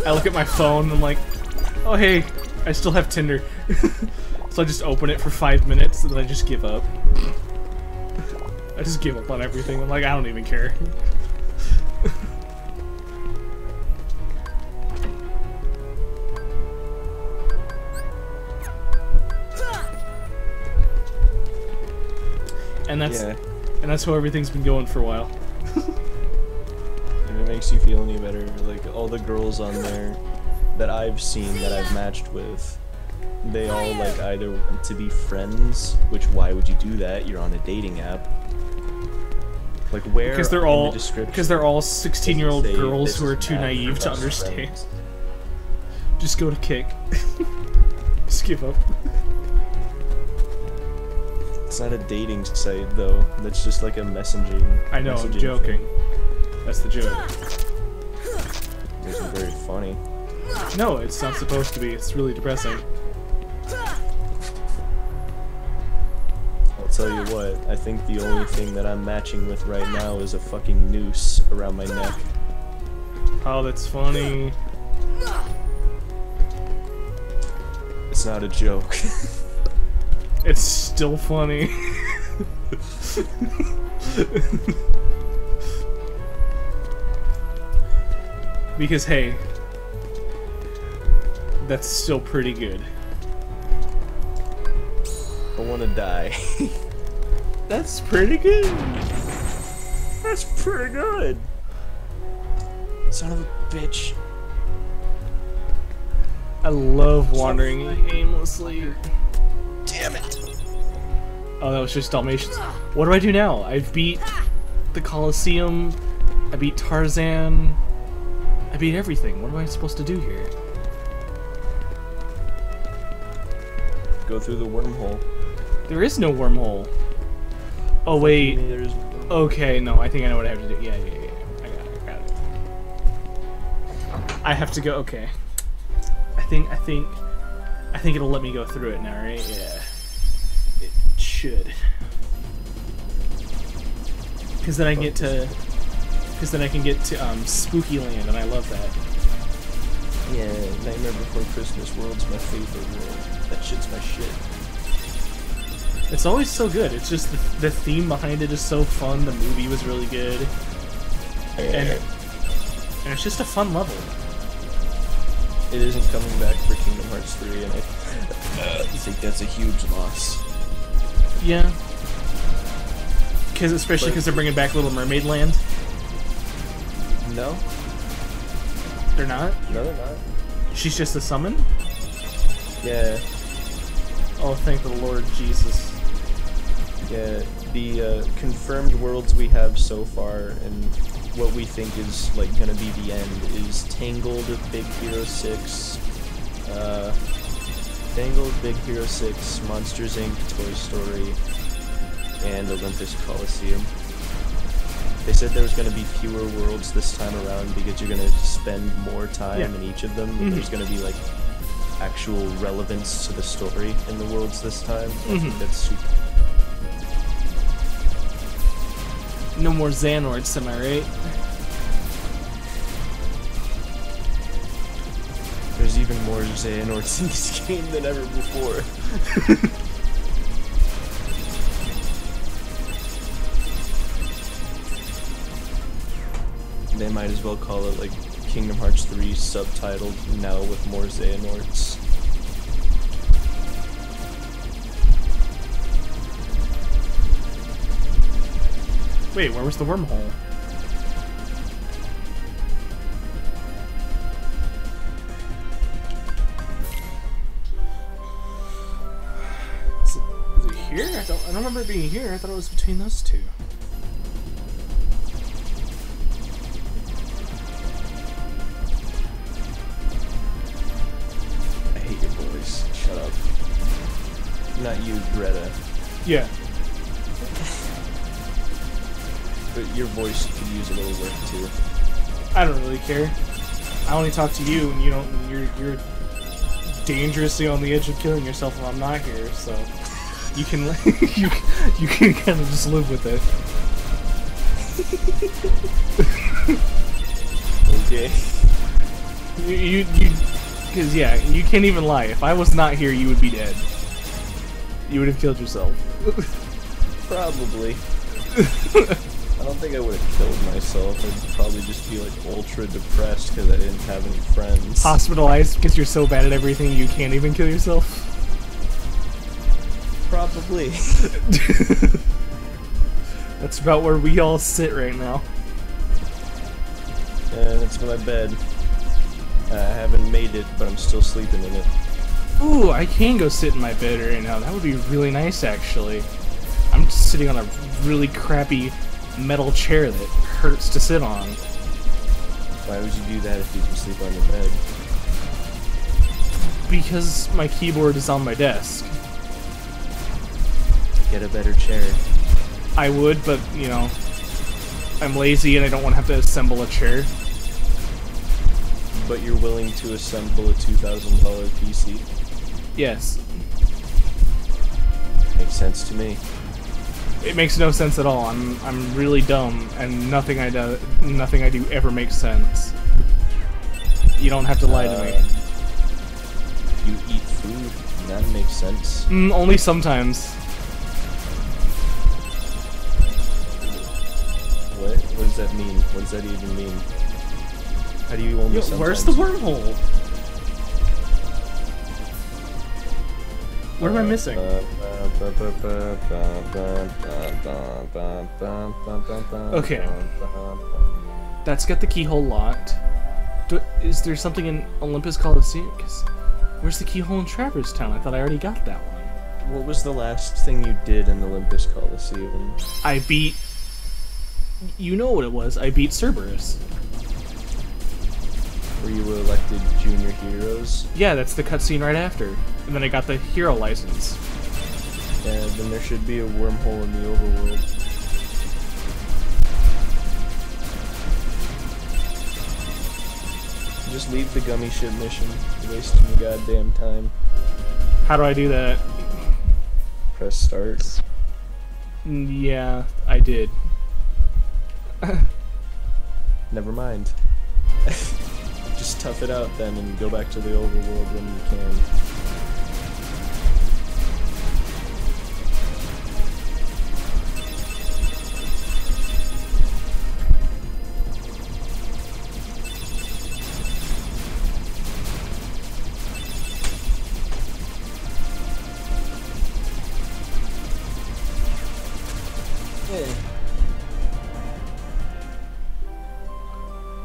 I look at my phone and I'm like, oh hey, I still have Tinder. So I just open it for 5 minutes and then I just give up. I just give up on everything. I'm like, I don't even care. And that's how everything's been going for a while. If it makes you feel any better, like all the girls on there that I've seen that I've matched with, they all like either want to be friends, which why would you do that? You're on a dating app. Like where? Because they're all 16-year-old girls who are too naive to understand. Friends. Just go to Kick. Just give up. It's not a dating site though. That's just like a messaging. I know. I'm messaging joking. thing. That's the joke. It isn't very funny. No, it's not supposed to be. It's really depressing. I'll tell you what. I think the only thing that I'm matching with right now is a fucking noose around my neck. Oh, that's funny. It's not a joke. It's still funny. Because, hey, that's still pretty good. I want to die. That's pretty good. That's pretty good. Son of a bitch. I love wandering aimlessly. Damn it. Oh, that was just Dalmatians. What do I do now? I've beat the Coliseum. I beat Tarzan. I beat everything. What am I supposed to do here? Go through the wormhole. There is no wormhole. Oh, wait. Okay, no, I think I know what I have to do. Yeah. I got it. I have to go, okay. I think it'll let me go through it now, right? Yeah. It should. Because then I can get to Spooky Land, and I love that. Yeah, Nightmare Before Christmas World's my favorite world. That shit's my shit. It's always so good. It's just the theme behind it is so fun. The movie was really good. And it's just a fun level. It isn't coming back for Kingdom Hearts 3, and I think that's a huge loss. Yeah. Especially because they're bringing back Little Mermaid Land. No? They're not? No, they're not. She's just a summon? Yeah. Oh, thank the Lord Jesus. Yeah, the confirmed worlds we have so far, and what we think is like gonna be the end, is Tangled, Big Hero 6, Big Hero 6, Monsters Inc., Toy Story, and Olympus Coliseum. They said there was going to be fewer worlds this time around because you're going to spend more time in each of them. Mm-hmm. There's going to be like actual relevance to the story in the worlds this time. I think that's super. No more Xanorts, am I right? There's even more Xehanorts in this game than ever before. They might as well call it like Kingdom Hearts 3 subtitled now with more Xehanorts. Wait, where was the wormhole? Is it here? I don't remember it being here. I thought it was between those two. I hate your voice. Shut up. Not you, Greta. Yeah. But your voice could use a little work too. I don't really care. I only talk to you, and you don't. You're dangerously on the edge of killing yourself if I'm not here. So you can you can kind of just live with it. Okay. You because yeah, you can't even lie. If I was not here, you would be dead. You would have killed yourself. Probably. I don't think I would have killed myself. I'd probably just be like ultra depressed because I didn't have any friends. Hospitalized because you're so bad at everything you can't even kill yourself? Probably. That's about where we all sit right now. And it's my bed. I haven't made it, but I'm still sleeping in it. Ooh, I can go sit in my bed right now. That would be really nice, actually. I'm just sitting on a really crappy metal chair that hurts to sit on. Why would you do that if you can sleep on your bed? Because my keyboard is on my desk. Get a better chair. I would, but, you know, I'm lazy and I don't want to have to assemble a chair. But you're willing to assemble a $2,000 PC? Yes. Makes sense to me. It makes no sense at all. I'm really dumb, and nothing I do ever makes sense. You don't have to lie to me. You eat food, and that makes sense. Only sometimes. What? What does that mean? What does that even mean? How do you only sometimes? Where's the wormhole? What am I missing? Okay. That's got the keyhole locked. Is there something in Olympus Coliseum? 'Cause where's the keyhole in Traverse Town? I thought I already got that one. What was the last thing you did in Olympus Coliseum? I beat... You know what it was. I beat Cerberus. Were you elected Junior Heroes? Yeah, that's the cutscene right after. And then I got the hero license. Yeah, then there should be a wormhole in the overworld. Just leave the gummy ship mission. You're wasting your goddamn time. How do I do that? Press start. Yeah, I did. Never mind. Just tough it out then and go back to the overworld when you can.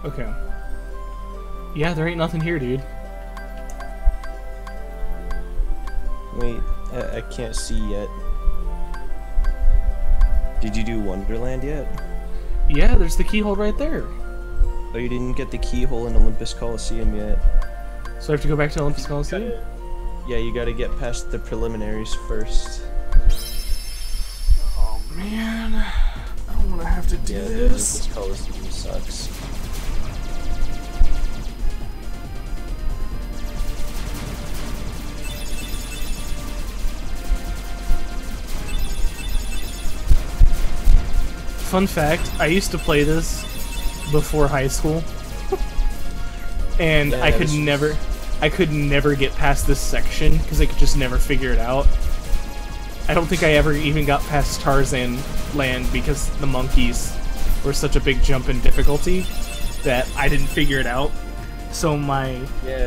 Okay. Yeah, there ain't nothing here, dude. Wait, I can't see yet. Did you do Wonderland yet? Yeah, there's the keyhole right there. Oh, you didn't get the keyhole in Olympus Coliseum yet. So I have to go back to Olympus Coliseum? Yeah, you gotta get past the preliminaries first. Oh man, I don't want to have to do Yeah, this. the Olympus Coliseum sucks. Fun fact, I used to play this before high school. And Yeah, I could never get past this section because I could just never figure it out. I don't think I ever even got past Tarzan Land because the monkeys were such a big jump in difficulty that I didn't figure it out. So my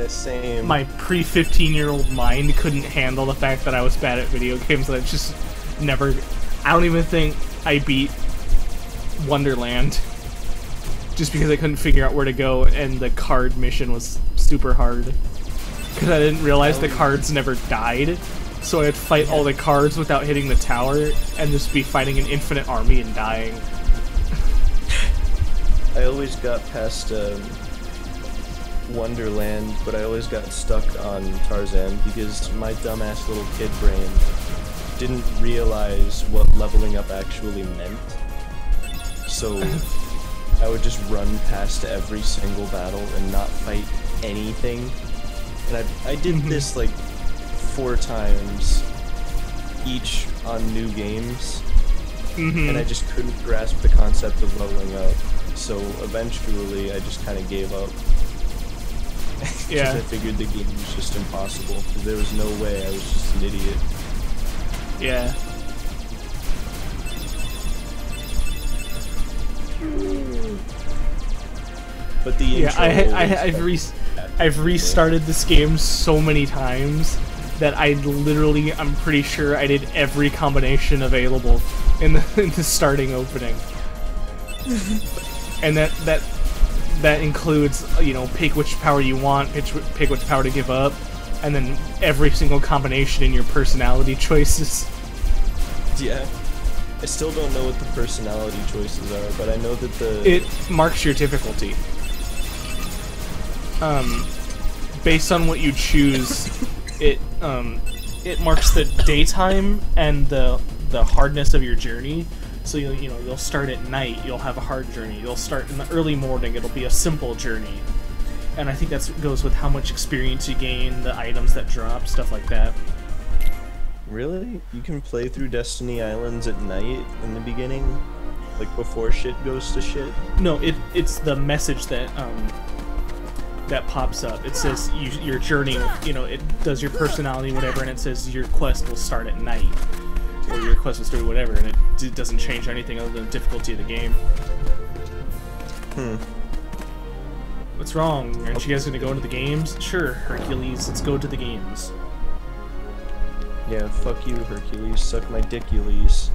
same. My pre-15-year-old mind couldn't handle the fact that I was bad at video games. That I just never. I don't even think I beat Wonderland just because I couldn't figure out where to go, and the card mission was super hard because I didn't realize the cards never died. So I'd fight all the cards without hitting the tower and just be fighting an infinite army and dying. I always got past Wonderland, but I always got stuck on Tarzan because my dumbass little kid brain didn't realize what leveling up actually meant. So I would just run past every single battle and not fight anything. And I did this like 4 times each on new games, and I just couldn't grasp the concept of leveling up. So eventually I just kind of gave up. Because I figured the game was just impossible. Because there was no way, I was just an idiot. Yeah. But the intro I've restarted this game so many times that I'm pretty sure I did every combination available in the starting opening. And that includes, you know, pick which power you want, pick which power to give up, and then every single combination in your personality choices. Yeah. I still don't know what the personality choices are, but I know that it marks your difficulty. Based on what you choose, it marks the daytime and the hardness of your journey. So you'll start at night, you'll have a hard journey. You'll start in the early morning, it'll be a simple journey. And I think that goes with how much experience you gain, the items that drop, stuff like that. Really? You can play through Destiny Islands at night in the beginning? Like before shit goes to shit? No, it's the message that that pops up. It says your journey, it does your personality, whatever, and it says your quest will start at night. Or your quest will start whatever, and it doesn't change anything other than the difficulty of the game. What's wrong? Aren't you guys gonna go into the games? Sure, Hercules, let's go to the games. Yeah, fuck you, Hercules. Suck my dickules.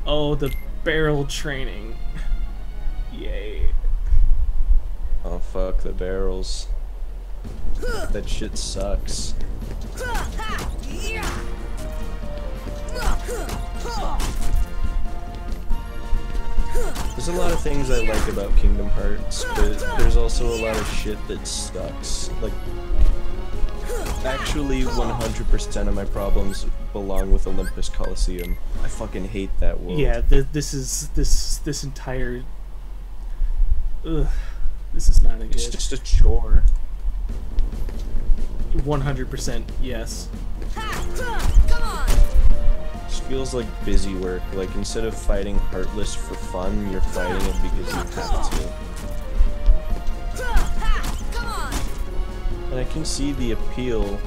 Oh, the barrel training. Yay. Oh, fuck the barrels. That shit sucks. There's a lot of things I like about Kingdom Hearts, but there's also a lot of shit that sucks. Like, actually 100% of my problems belong with Olympus Coliseum. I fucking hate that world. Yeah, this entire... Ugh, this is not a good... It's just a chore. 100% yes. It feels like busy work. Like, instead of fighting Heartless for fun, you're fighting it because you have to. And I can see the appeal.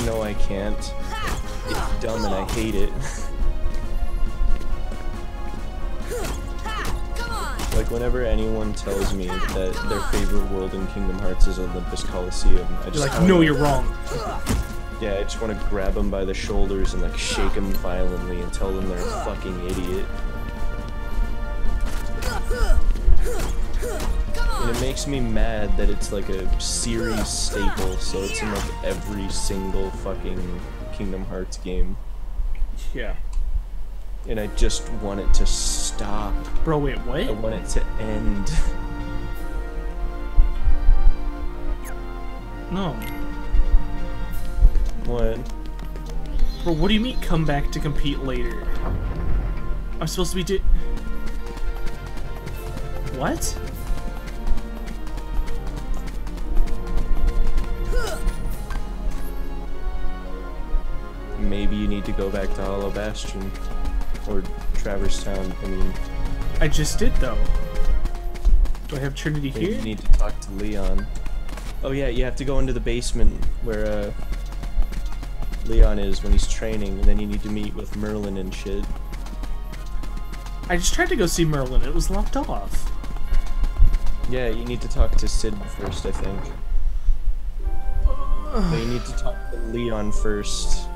No, I can't. It's dumb and I hate it. Like, whenever anyone tells me that their favorite world in Kingdom Hearts is Olympus Coliseum, I just like, no, you're wrong. Yeah, I just want to grab them by the shoulders and like shake them violently and tell them they're a fucking idiot. And it makes me mad that it's like a series staple, so it's in like every single fucking Kingdom Hearts game. Yeah. And I just want it to stop. Bro, wait, what? I want it to end. No. What? Bro, what do you mean come back to compete later? I'm supposed to be What? Maybe you need to go back to Hollow Bastion. Or Traverse Town, I mean... I just did, though. Do I have Trinity Maybe here? you need to talk to Leon. Oh yeah, you have to go into the basement where, Leon is when he's training, and then you need to meet with Merlin and shit. I just tried to go see Merlin. It was locked off. Yeah, you need to talk to Sid first, I think. But you need to talk to Leon first.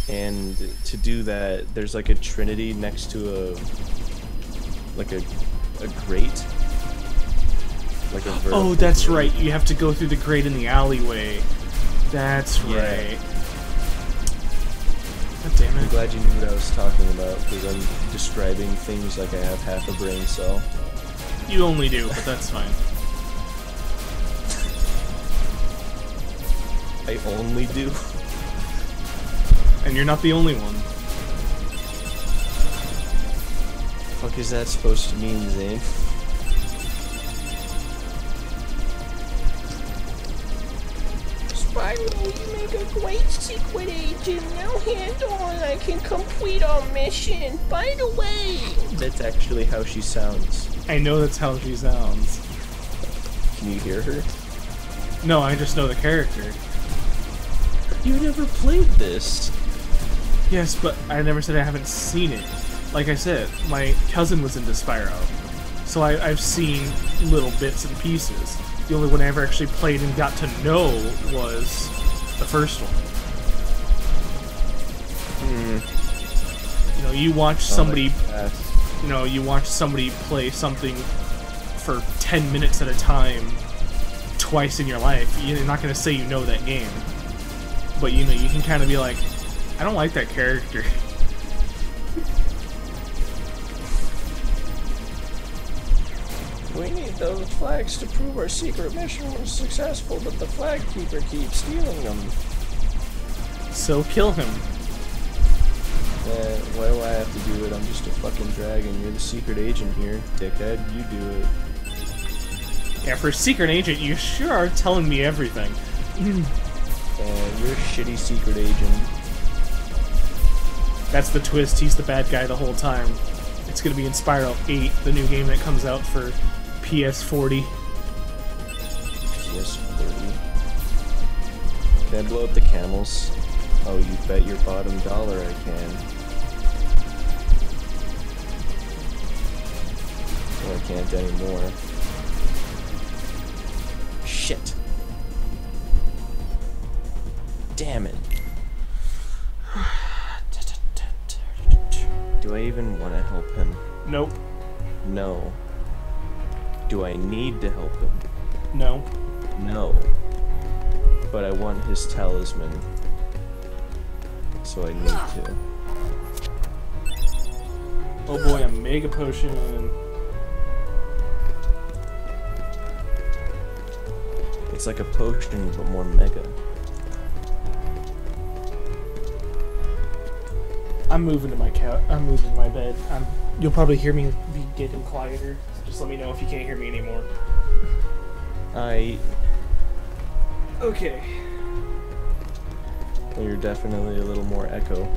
And to do that, there's like a trinity next to a grate. Like a vertical Oh, that's grate. right. You have to go through the grate in the alleyway. That's right. God damn I'm it. glad you knew what I was talking about, because I'm describing things like I have half a brain cell. You only do, but that's fine. I only do. And you're not the only one. Fuck is that supposed to mean, Zane? Spyro, you make a great secret agent. Now hand on, I can complete our mission. By the way... That's actually how she sounds. I know that's how she sounds. Can you hear her? No, I just know the character. You never played this. Yes, but I never said I haven't seen it. Like I said, my cousin was into Spyro, so I've seen little bits and pieces. The only one I ever actually played and got to know was the first one. You know, you watch somebody, you know, you watch somebody play something for 10 minutes at a time twice in your life. You're not going to say you know that game. But, you know, you can kind of be like, I don't like that character. We need those flags to prove our secret mission was successful, but the flag keeper keeps stealing them. So kill him. Why do I have to do it? I'm just a fucking dragon. You're the secret agent here, dickhead. You do it. Yeah, for a secret agent, you sure are telling me everything. You're a shitty secret agent. That's the twist, he's the bad guy the whole time. It's gonna be in Spyro 8, the new game that comes out for PS40. PS40. Can I blow up the camels? Oh, you bet your bottom dollar I can. Well, I can't anymore. Shit. Damn it. Do I even want to help him? Nope. No. Do I need to help him? No. No. But I want his talisman. So I need to. Oh boy, a mega potion. It's like a potion, but more mega. I'm moving to my I'm moving to my bed. You'll probably hear me be getting quieter. So just let me know if you can't hear me anymore. Okay. Well, you're definitely a little more echo.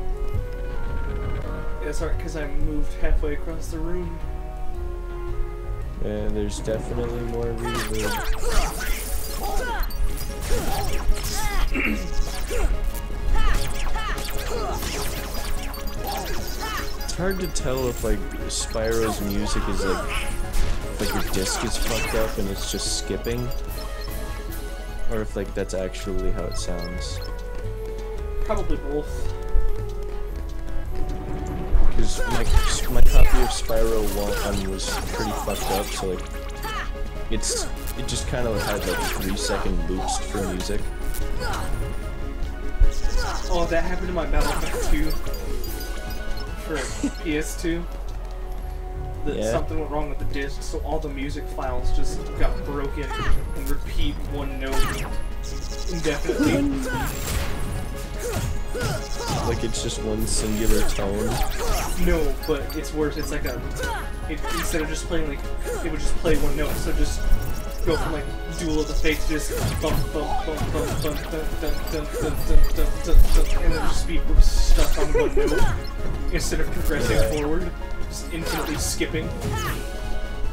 Yeah, sorry, because I moved halfway across the room. Yeah, there's definitely more reverb. It's hard to tell if like Spyro's music is like your disc is fucked up and it's just skipping, or if like that's actually how it sounds. Probably both. Because my copy of Spyro 1 was pretty fucked up, so like it just kind of had like 3-second loops for music. Oh, that happened to my Battlefield 2 for PS2. Yeah. Something went wrong with the disc, so all the music files just got broken and repeat one note indefinitely. Like it's just one singular tone. No, but it's worse. It's like instead of just playing like, it would just play one note. So just go from like Duel of the Fates to just bump, bump, bump, bump, bump, and then just be stuck on one note instead of progressing forward, just infinitely skipping.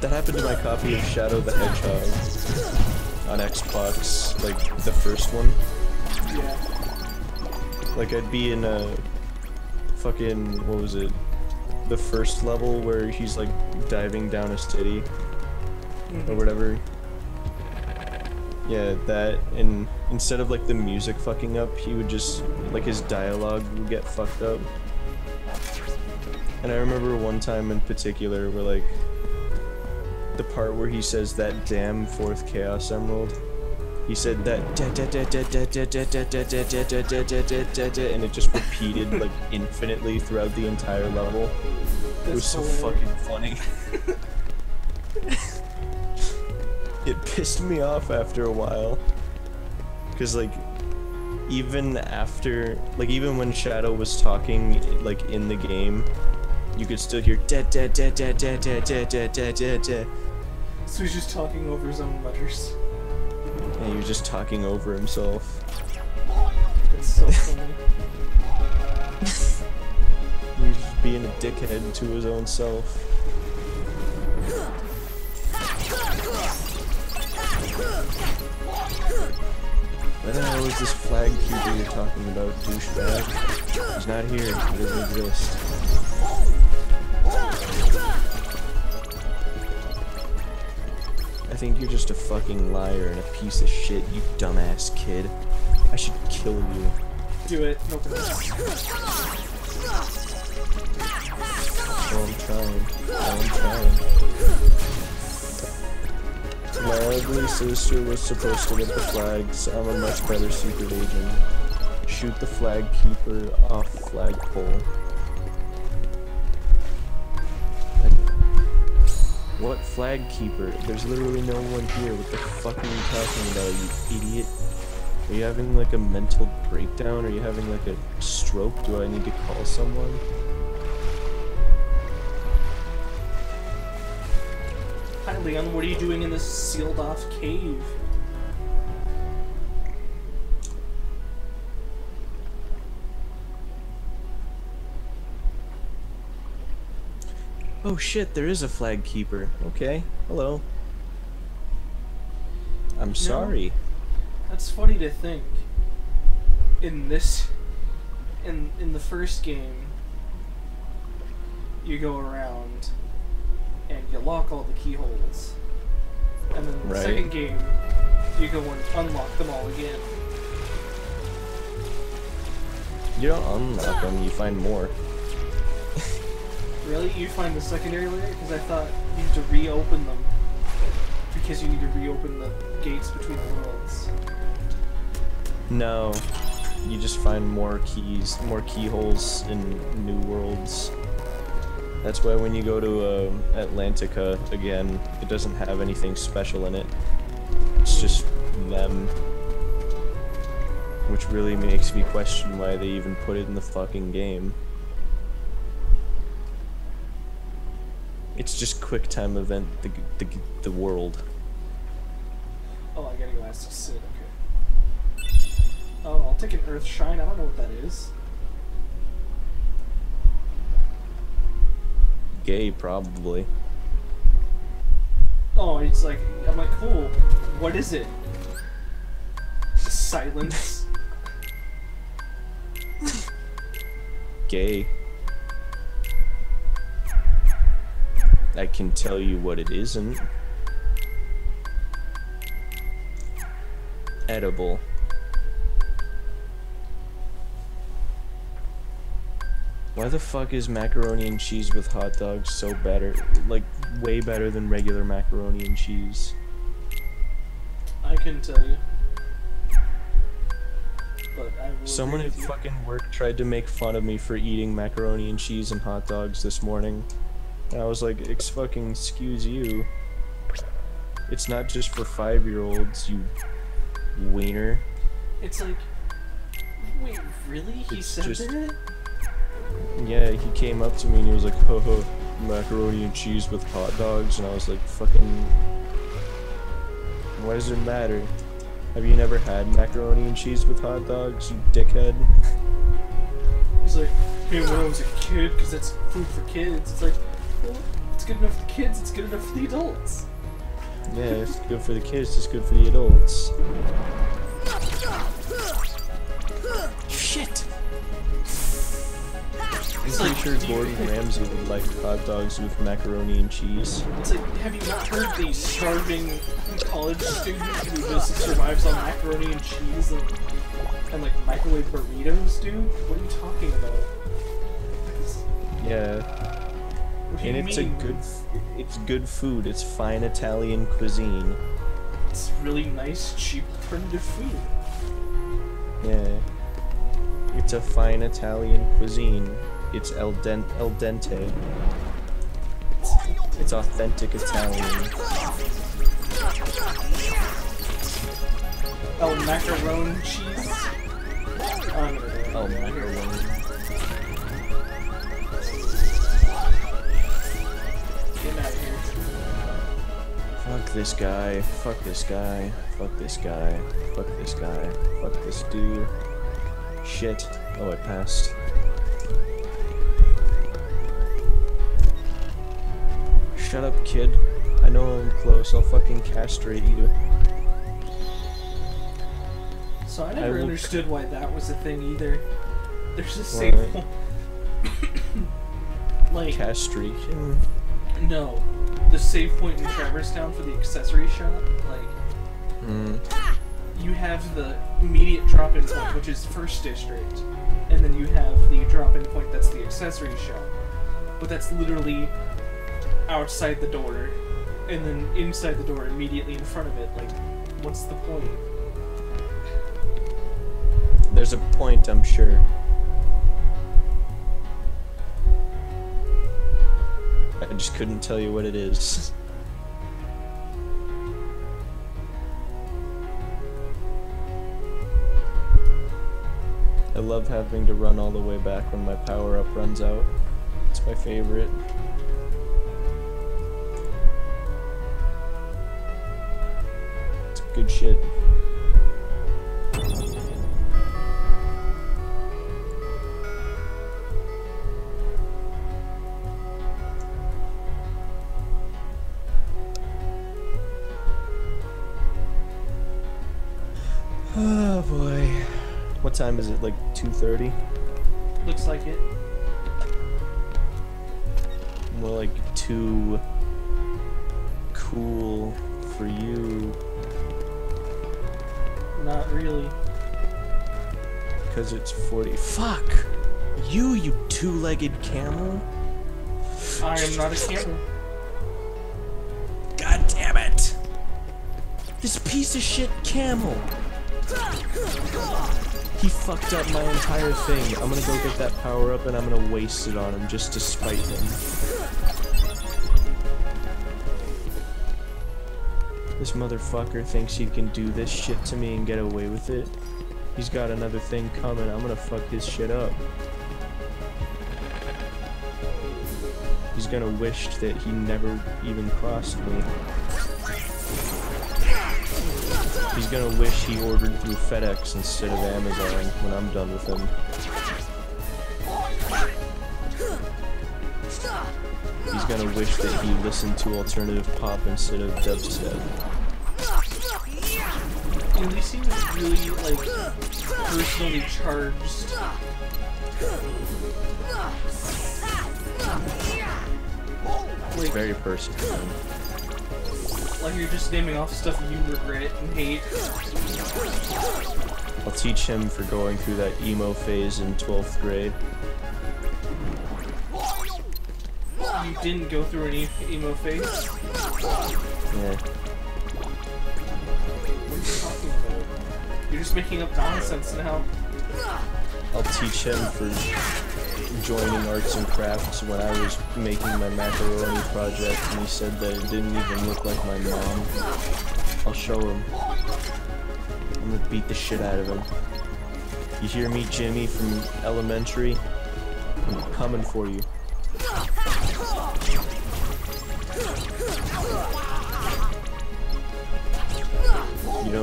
That happened to my copy of Shadow the Hedgehog on Xbox, like the first one. Yeah. Like I'd be in a fucking, what was it? The first level where he's like diving down a city or whatever. Yeah, that, and instead of like the music fucking up, he would just, like his dialogue would get fucked up. And I remember one time in particular where like the part where he says that damn 4th Chaos Emerald, he said that and it just repeated like infinitely throughout the entire level. It was so fucking funny. It pissed me off after a while, because like even after, like even when Shadow was talking like in the game, you could still hear da da da da da da da da da da da. So he's just talking over his own letters. And he was just talking over himself. It's so funny. He was just being a dickhead to his own self. What the hell is this flag keeper you're talking about, douchebag? He's not here. He doesn't exist. I think you're just a fucking liar and a piece of shit, you dumbass kid. I should kill you. Do it. No Oh, I'm trying. I'm trying. My ugly sister was supposed to get the flags. I'm a much better secret agent. Shoot the flag keeper off flagpole. What flag keeper? There's literally no one here. What the fuck are you talking about, you idiot? Are you having like a mental breakdown? Are you having like a stroke? Do I need to call someone? Hi Leon, what are you doing in this sealed off cave? Oh shit, there is a flag keeper. Okay, hello. I'm sorry. That's funny to think. In the first game, you go around and you lock all the keyholes. And then in the second game, you go and unlock them all again. You don't unlock them, you find more. Really? You find the secondary layer? Because I thought you had to reopen them. Because you need to reopen the gates between the worlds. No. You just find more keys, more keyholes in new worlds. That's why when you go to Atlantica again, it doesn't have anything special in it. It's just them. Which really makes me question why they even put it in the fucking game. It's just QuickTime event the world. Oh, I gotta go ask Sid, okay. Oh, I'll take an Earth Shine, I don't know what that is. Gay, probably. Oh, it's like, I'm like, cool, what is it? Silence. Gay. I can tell you what it isn't. Edible. Why the fuck is macaroni and cheese with hot dogs so better? Like, way better than regular macaroni and cheese. I can tell you. But I will Someone at fucking work tried to make fun of me for eating macaroni and cheese and hot dogs this morning. And I was like, excuse you. It's not just for 5-year-olds, you wiener. It's like, wait, really? He said that? Yeah, he came up to me and he was like, haha, macaroni and cheese with hot dogs, and I was like, fucking... Why does it matter? Have you never had macaroni and cheese with hot dogs, you dickhead? He's like, hey, when I was a kid, because that's food for kids. It's like, well, it's good enough for the kids, it's good enough for the adults. Yeah, it's good for the kids, it's good for the adults. Shit! I'm pretty sure Gordon Ramsay would like hot dogs with macaroni and cheese. It's like, have you not heard the starving college student who just survives on macaroni and cheese and like microwave burritos, dude? What are you talking about? Yeah. And it's it's good food. It's fine Italian cuisine. It's really nice, cheap alternative food. Yeah. It's a fine Italian cuisine. It's el dente. It's authentic Italian. El macaron cheese. El macaron. Get out of here. Fuck this guy. Fuck this guy. Fuck this guy. Fuck this guy. Fuck this dude. Shit. Oh, I passed. Shut up, kid. I know I'm close. I'll fucking castrate you. So I never understood why that was a thing either. There's a safe point. Like castration. No, the save point in Traverstown for the accessory shop. Like, you have the immediate drop-in point, which is First District, and then you have the drop-in point that's the accessory shop. But that's literally outside the door, and then inside the door, immediately in front of it. Like, what's the point? There's a point, I'm sure. I just couldn't tell you what it is. I love having to run all the way back when my power-up runs out. It's my favorite. It's good shit. Oh boy. What time is it? Like 2:30? Looks like it. More like too cool for you. Not really. Because it's 40. Fuck! You two-legged camel? I am not a camel. God damn it! This piece of shit camel! He fucked up my entire thing. I'm gonna go get that power up and I'm gonna waste it on him just to spite him. This motherfucker thinks he can do this shit to me and get away with it. He's got another thing coming. I'm gonna fuck his shit up. He's gonna wish that he never even crossed me. He's gonna wish he ordered through FedEx instead of Amazon when I'm done with him. He's gonna wish that he listened to alternative pop instead of dubstep. And he seems really, like, personally charged. Like, very personal. Like you're just naming off stuff you regret and hate. I'll teach him for going through that emo phase in 12th grade. You didn't go through any emo phase? Yeah. What are you talking about? You're just making up nonsense now. I'll teach him for joining arts and crafts when I was making my macaroni project and he said that it didn't even look like my mom. I'll show him. I'm gonna beat the shit out of him. You hear me, Jimmy, from elementary? I'm coming for you.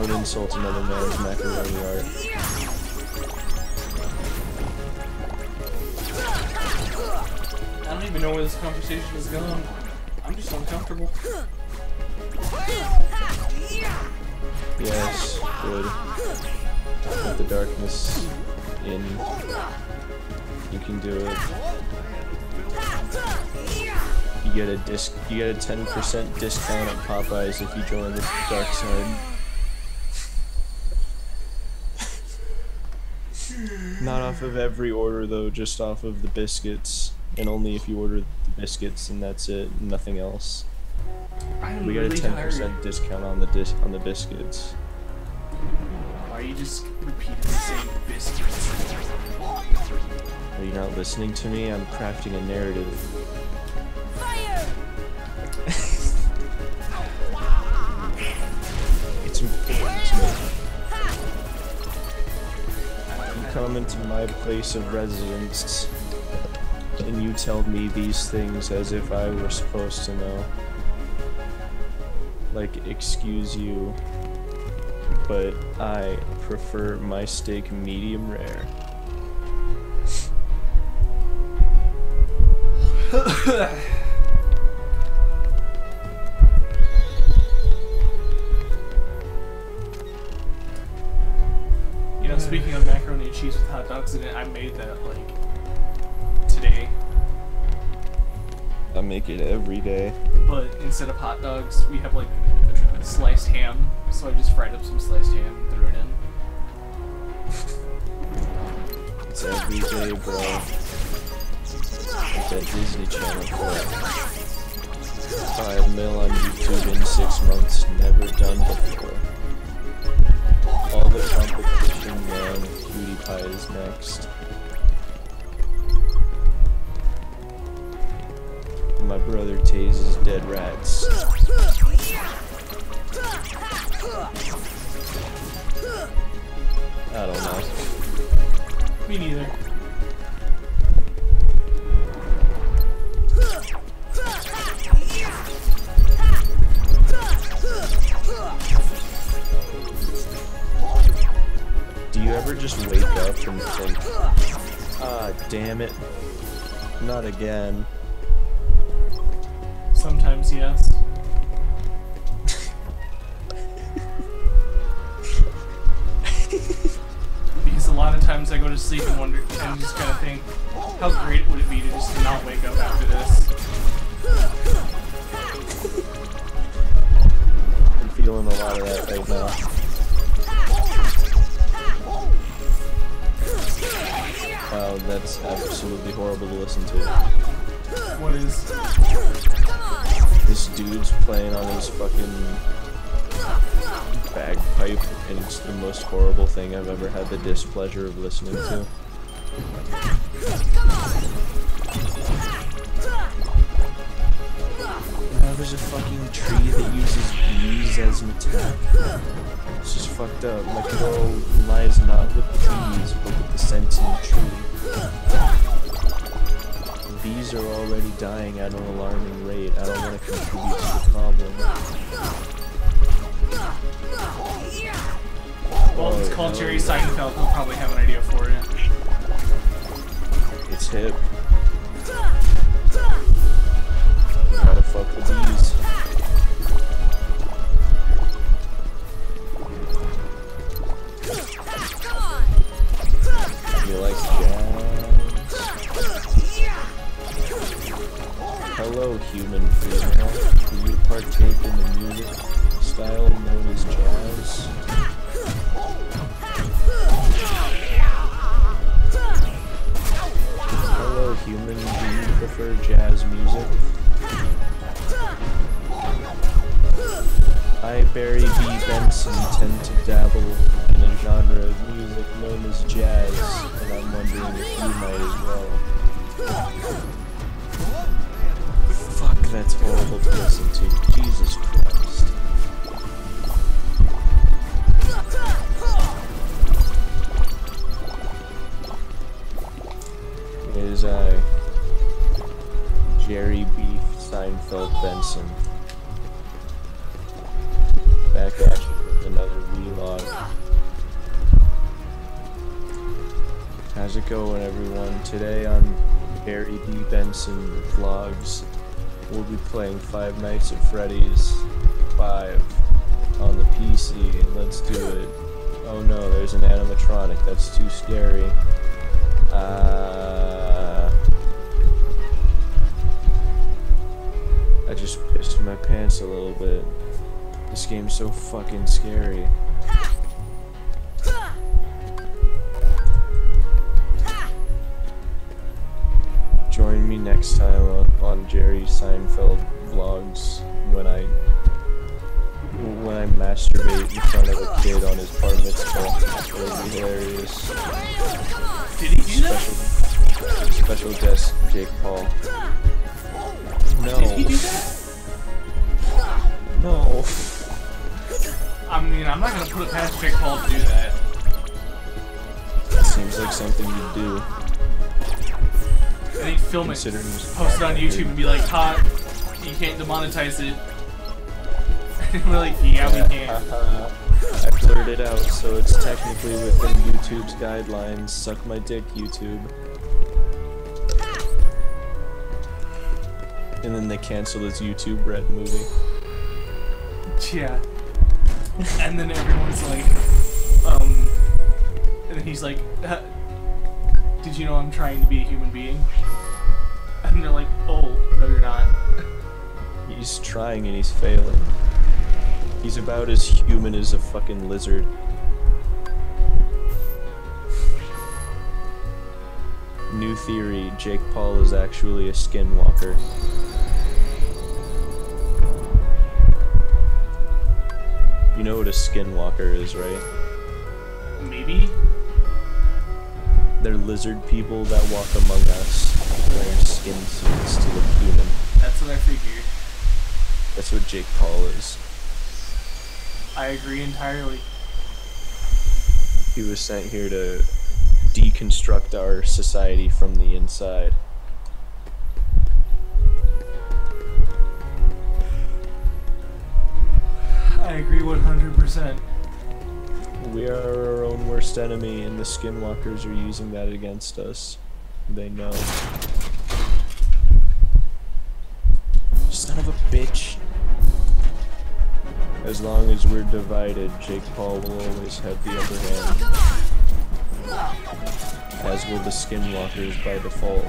don't insult another man's macaroni art. I don't even know where this conversation is going. I'm just uncomfortable. Yes, good. Let the darkness in. You can do it. You get a 10% discount at Popeyes if you join the dark side. Not off of every order though, just off of the biscuits, and only if you order the biscuits, and that's it, nothing else. We got a 10% discount on the biscuits. Why are you just repeatedly saying biscuits? Are you not listening to me? I'm crafting a narrative. Fire! It's important to me. You come into my place of residence, and you tell me these things as if I were supposed to know. Like, excuse you, but I prefer my steak medium rare. You know, speaking of macaroni and cheese with hot dogs in it, I made that, like, today. I make it every day. But instead of hot dogs, we have, like, sliced ham. So I just fried up some sliced ham and threw it in. It's every day, bro. Like that Disney Channel clip. 5 mil on YouTube in 6 months, never done before. All the competition, man. PewDiePie is next. My brother tases dead rats. I don't know. Me neither. Do you ever just wake up and think, ah, damn it, not again? Sometimes, yes. Because a lot of times I go to sleep and wonder, and just kind of think, how great would it be to just not wake up after this? I'm feeling a lot of that right now. Wow, that's absolutely horrible to listen to. What is? This dude's playing on his fucking bagpipe, and it's the most horrible thing I've ever had the displeasure of listening to. Now there's a fucking tree that uses bees as an attack. It's just fucked up. My quarrel lies not with the bees, but with the sentient tree. Bees are already dying at an alarming rate. I don't want to contribute to the problem. Well, it's called Jerry Seinfeld. He'll probably have an idea for it. It's hip. Gotta fuck the bees. You like jazz? Hello, human female. Do you partake in the music style known as jazz? Hello, human. Do you prefer jazz music? I, Barry B. Benson, tend to dabble in a genre of music known as jazz, and I'm wondering if you might as well. Fuck, that's horrible to listen to. Jesus Christ. It is I, Jerry B. Seinfeld Benson, back at you with another relaunch vlog. How's it going, everyone? Today on Gary D. Benson Vlogs, we'll be playing Five Nights at Freddy's 5 on the PC. Let's do it. Oh no, there's an animatronic. That's too scary. I just pissed my pants a little bit. This game's so fucking scary. Join me next time on Jerry Seinfeld vlogs when I masturbate in front of a kid on his bar mitzvah. It'll be hilarious. Did he do that? Special guest Jake Paul. No. Did he do that? No. I mean, I'm not gonna put it past Jake Paul to do that. It seems like something you'd do. And he'd film it, Considering post it on YouTube, and be like, "Hot, you can't demonetize it." And we're like, "Yeah, we can." I blurred it out, so it's technically within YouTube's guidelines. Suck my dick, YouTube. And then they cancel his YouTube Red movie. Yeah. And then everyone's like, and then he's like, "Did you know I'm trying to be a human being?" And they're like, "Oh, no, you're not." He's trying and he's failing. He's about as human as a fucking lizard. New theory, Jake Paul is actually a skinwalker. You know what a skinwalker is, right? Maybe? They're lizard people that walk among us, wearing skin suits to look human. That's what I figured. That's what Jake Paul is. I agree entirely. He was sent here to deconstruct our society from the inside. I agree 100%. We are our own worst enemy, and the skinwalkers are using that against us. They know. Son of a bitch. As long as we're divided, Jake Paul will always have the upper hand. As will the skinwalkers by default.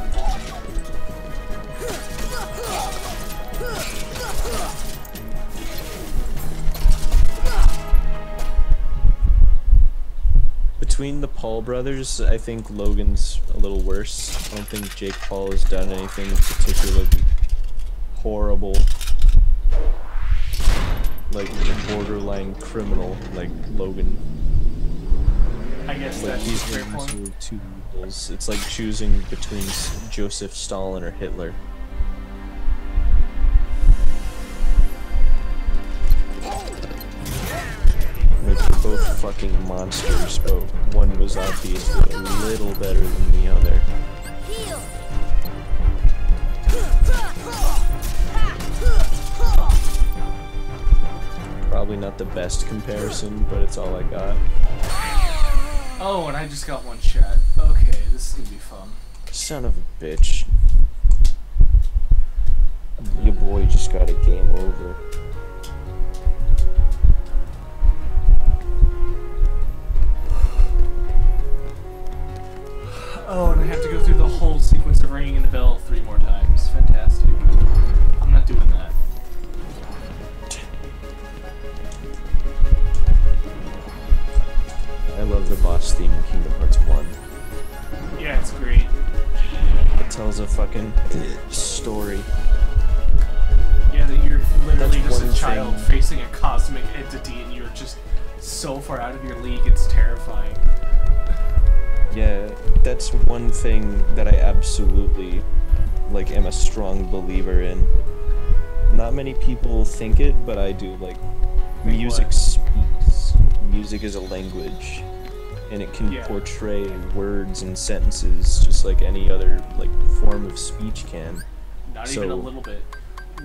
Between the Paul brothers, I think Logan's a little worse. I don't think Jake Paul has done anything particularly horrible. Like borderline criminal, like Logan. I guess Like that's he's a fair the point. of two evils. It's like choosing between Joseph Stalin or Hitler. Like they're both fucking monsters, but one was obviously a little better than the other. Probably not the best comparison, but it's all I got. Oh, and I just got one shot. Okay, this is gonna be fun. Son of a bitch. Your boy just got a game over. Oh, and I have to go through the whole sequence of ringing the bell 3 more times. Fantastic. I'm not doing that. I love the boss theme in Kingdom Hearts 1. Yeah, it's great. It tells a fucking story. Yeah, that you're literally That's just a one child thing. facing a cosmic entity and you're just so far out of your league, it's terrifying. Yeah, that's one thing that I absolutely, like, am a strong believer in. Not many people think it, but I do. Like, music what? speaks. Music is a language, and it can Yeah. portray words and sentences just like any other, like, form of speech can. Not So- even a little bit.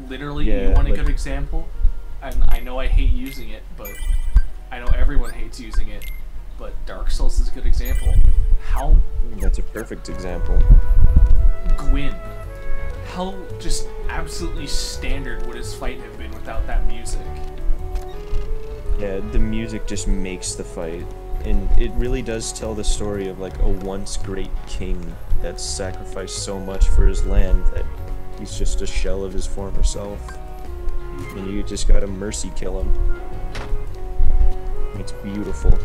Literally, Yeah, you want a like- good example? And I know I hate using it, but I know everyone hates using it, but Dark Souls is a good example. How That's a perfect example. Gwyn, how just absolutely standard would his fight have been without that music? Yeah, the music just makes the fight. And it really does tell the story of like a once great king that's sacrificed so much for his land that he's just a shell of his former self. And you just gotta mercy kill him. It's beautiful.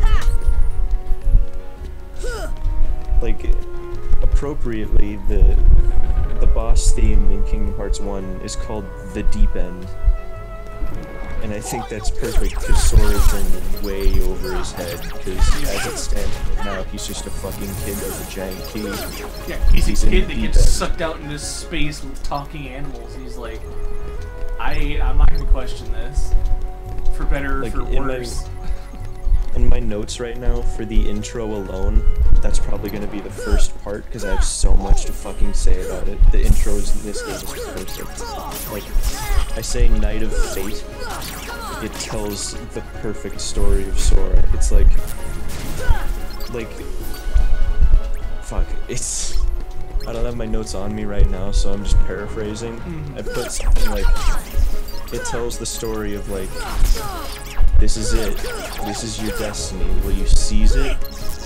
Like, appropriately, the boss theme in Kingdom Hearts 1 is called The Deep End. And I think that's perfect because Sora's in way over his head, because as it stands right now, he's just a fucking kid with a giant key. Yeah, he's a kid that deep gets end. sucked out into space with talking animals, and he's like, I'm not gonna question this. For better or Like, for worse. In my notes right now, for the intro alone, that's probably going to be the first part, because I have so much to fucking say about it. The intros in this game is perfect. Like, I say Knight of Fate, it tells the perfect story of Sora. It's like, fuck, it's, I don't have my notes on me right now, so I'm just paraphrasing. I put something like, it tells the story of like, this is it. This is your destiny. Will you seize it,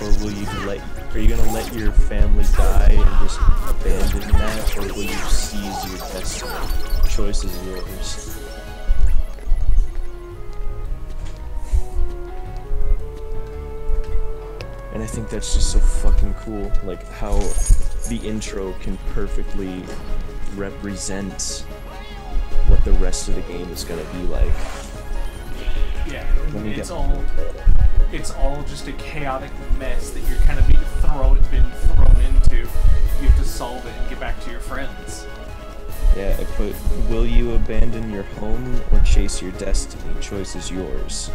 or are you gonna let your family die and just abandon that, or will you seize your destiny? The choice is yours. And I think that's just so fucking cool, like how the intro can perfectly represent what the rest of the game is gonna be like. Yeah, it's all just a chaotic mess that you're kind of been thrown into. You have to solve it and get back to your friends. Yeah, I put, will you abandon your home or chase your destiny? Choice is yours.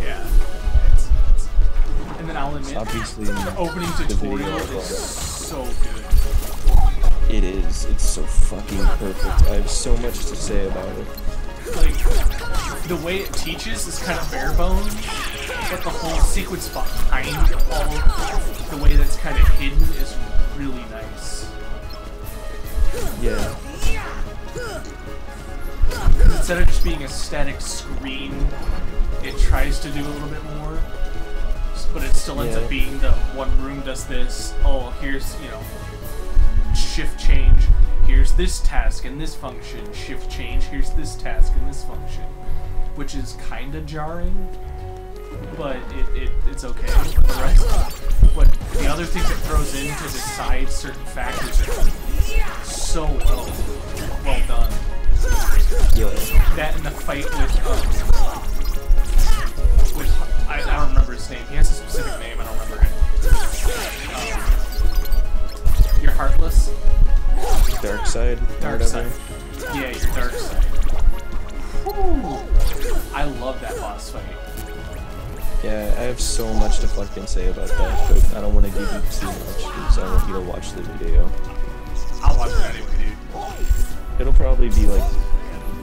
Yeah. And then I'll admit, Obviously, the opening the tutorial video is so good. It is. It's so fucking perfect. I have so much to say about it. Like, the way it teaches is kind of bare bones, but the whole sequence behind all the way that's kind of hidden is really nice. Yeah. Instead of just being a static screen, it tries to do a little bit more, but it still ends up being the one room does this, oh, here's, shift change, here's this task and this function, shift change, here's this task and this function, which is kind of jarring, but it's okay for the rest. But the other things it throws in to decide certain factors are so well done. Yeah. That and the fight with I don't remember his name. He has a specific name. I don't remember it. You're Heartless. Dark Side. Dark Side. Yeah, you're Dark Side. Whew. I love that boss fight. Yeah, I have so much to fucking say about that, but I don't want to give you too much because I want you to watch the video. I'll watch it anyway, dude. It'll probably be like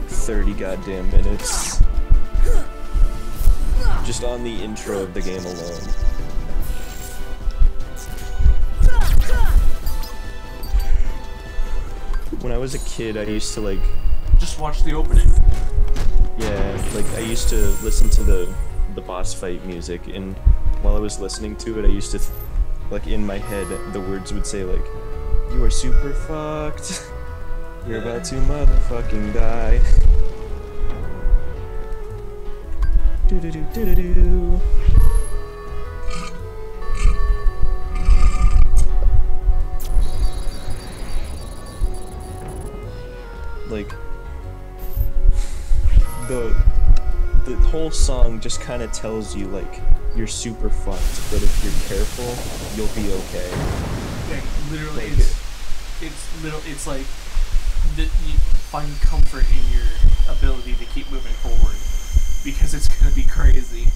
30 goddamn minutes. Just on the intro of the game alone. When I was a kid, I used to like... Just watch the opening. Yeah, like I used to listen to the boss fight music, and while I was listening to it, I used to, like in my head, the words would say like, "You are super fucked. You're about to motherfucking die." Do do do do do do. Like the whole song just kind of tells you like you're super fucked, but if you're careful, you'll be okay. Like, literally, Like it's like that you find comfort in your ability to keep moving forward because it's gonna be crazy.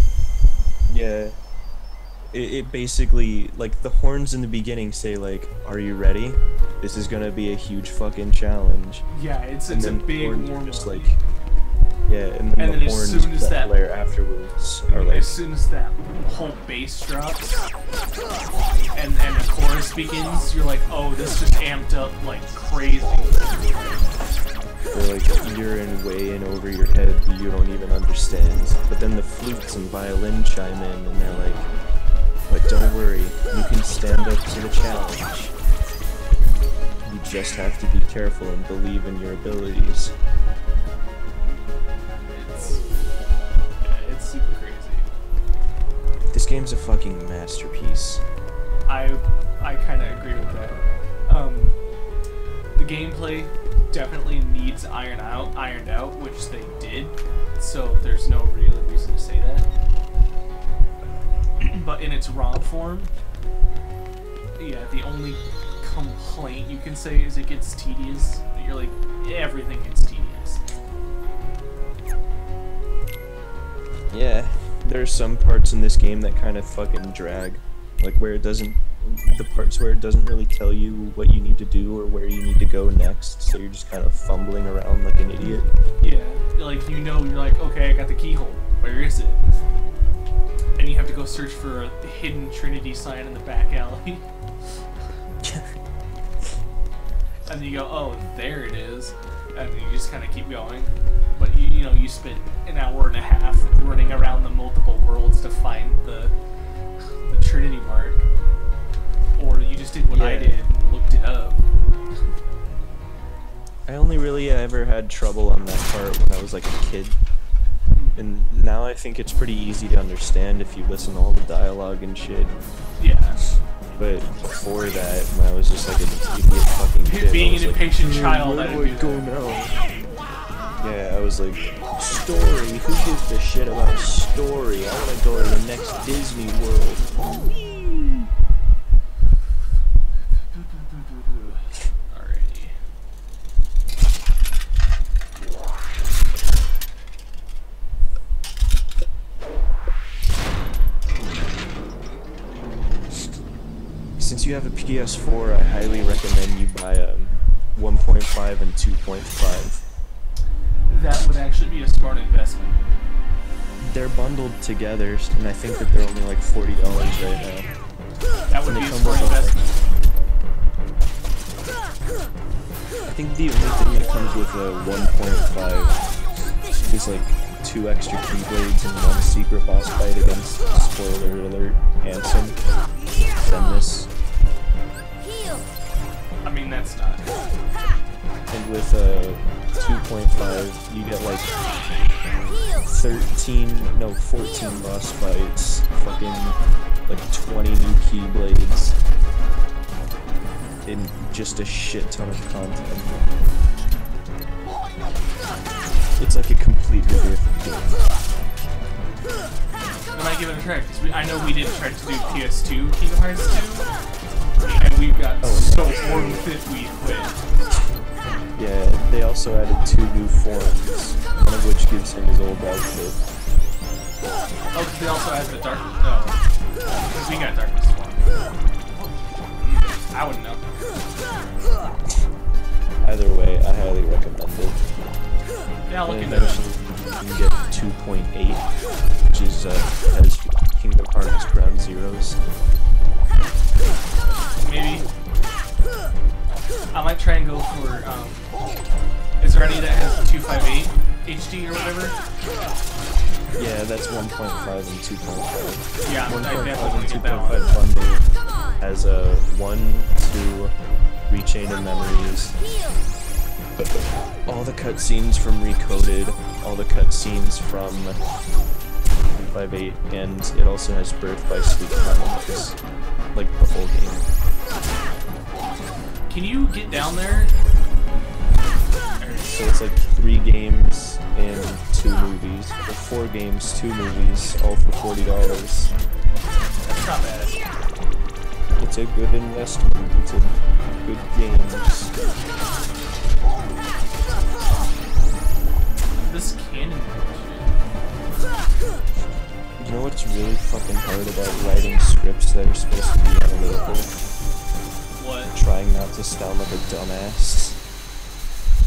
Yeah. It basically, like, the horns in the beginning say, like, are you ready? This is gonna be a huge fucking challenge. Yeah, it's And a then big horns are warm just up. like, Yeah, and then And the then as horns soon as that that- flare afterwards are And like, as soon as that whole bass drops and the chorus begins, you're like, oh, this just amped up like crazy. they're like, you're in way in over your head, you don't even understand. But then the flutes and violin chime in, and they're like, but don't worry, you can stand up to the challenge. You just have to be careful and believe in your abilities. It's super crazy. This game's a fucking masterpiece. I kind of agree with that. The gameplay definitely needs ironed out, which they did. So there's no real reason to say that. But in its raw form, yeah, the only complaint you can say is it gets tedious. You're like, everything gets tedious. Yeah, there's some parts in this game that kind of fucking drag. Like where it doesn't, the parts where it doesn't really tell you what you need to do or where you need to go next, so you're just kind of fumbling around like an idiot. Yeah, like you're like, okay, I got the keyhole. Where is it? And you have to go search for a hidden Trinity sign in the back alley. And then you go, oh, there it is. And then you just kind of keep going. But you spent an hour and a half running around the multiple worlds to find the Trinity mark. Or you just did what I did and looked it up. I only really ever had trouble on that part when I was like a kid. And now I think it's pretty easy to understand if you listen to all the dialogue and shit. Yeah. But before that, when I was just like an idiot fucking kid, Being I was an like, impatient child, where I do I didn't do go that. now? Yeah, I was like, story, who gives a shit about story? I want to go to the next Disney World. Alrighty. Since you have a PS4, I highly recommend you buy 1.5 and 2.5. That would actually be a smart investment. They're bundled together, and I think that they're only like $40 right now. That would And be they a come smart with all, investment. I think the only thing that comes with a 1.5 is like 2 extra keyblades and 1 secret boss fight against, spoiler alert, Ansem. Then this. I mean, that's not. And with a 2.5, you get like 14 boss fights, fucking like 20 new keyblades, and just a shit ton of content. It's like a completely different game. I might give it a try, because I know we did try to do PS2 Kingdom Hearts 2, and we got so bored with it, we quit. Yeah, they also added 2 new forms, one of which gives him his old outfit. Oh, because they also added the Darkness. No. Because we got Darkness 1. I wouldn't know. Either way, I highly recommend it. Yeah, I'll look And into it. eventually you can get 2.8, which is, has Kingdom Hearts Ground Zeroes. Maybe. I might try and go for, is there any that has 258 HD or whatever? Yeah, that's 1.5 and 2.5. Yeah, I 1.5 definitely and want to get that one. 2.5 bundle has a 1, 2, Rechain of Memories, all the cutscenes from Recoded, all the cutscenes from 258, and it also has Birth by Sleep Chronicles, like the whole game. Can you get down there? So it's like 3 games and 2 movies, or 4 games, 2 movies, all for $40. That's not bad. It's a good investment. It's a good game. This cannon You know what's really fucking hard about writing scripts that are supposed to be analytical? What? Trying not to sound like a dumbass.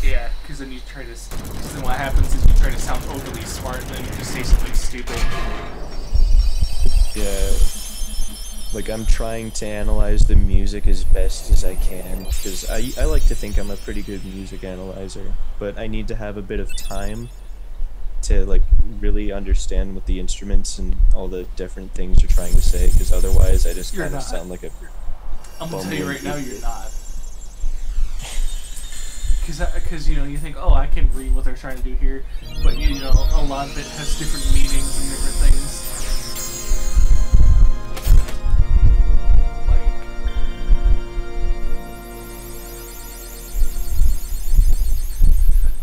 Yeah, because then you try to. Because then what happens is you try to sound overly smart, and then you just say something stupid. Yeah. Like, I'm trying to analyze the music as best as I can, because I like to think I'm a pretty good music analyzer, but I need to have a bit of time to, like, really understand what the instruments and all the different things are trying to say, because otherwise I just kind of sound like a... I'm gonna tell you right now, you're not. Because, you know, you think, oh, I can read what they're trying to do here, but, you know, a lot of it has different meanings and different things.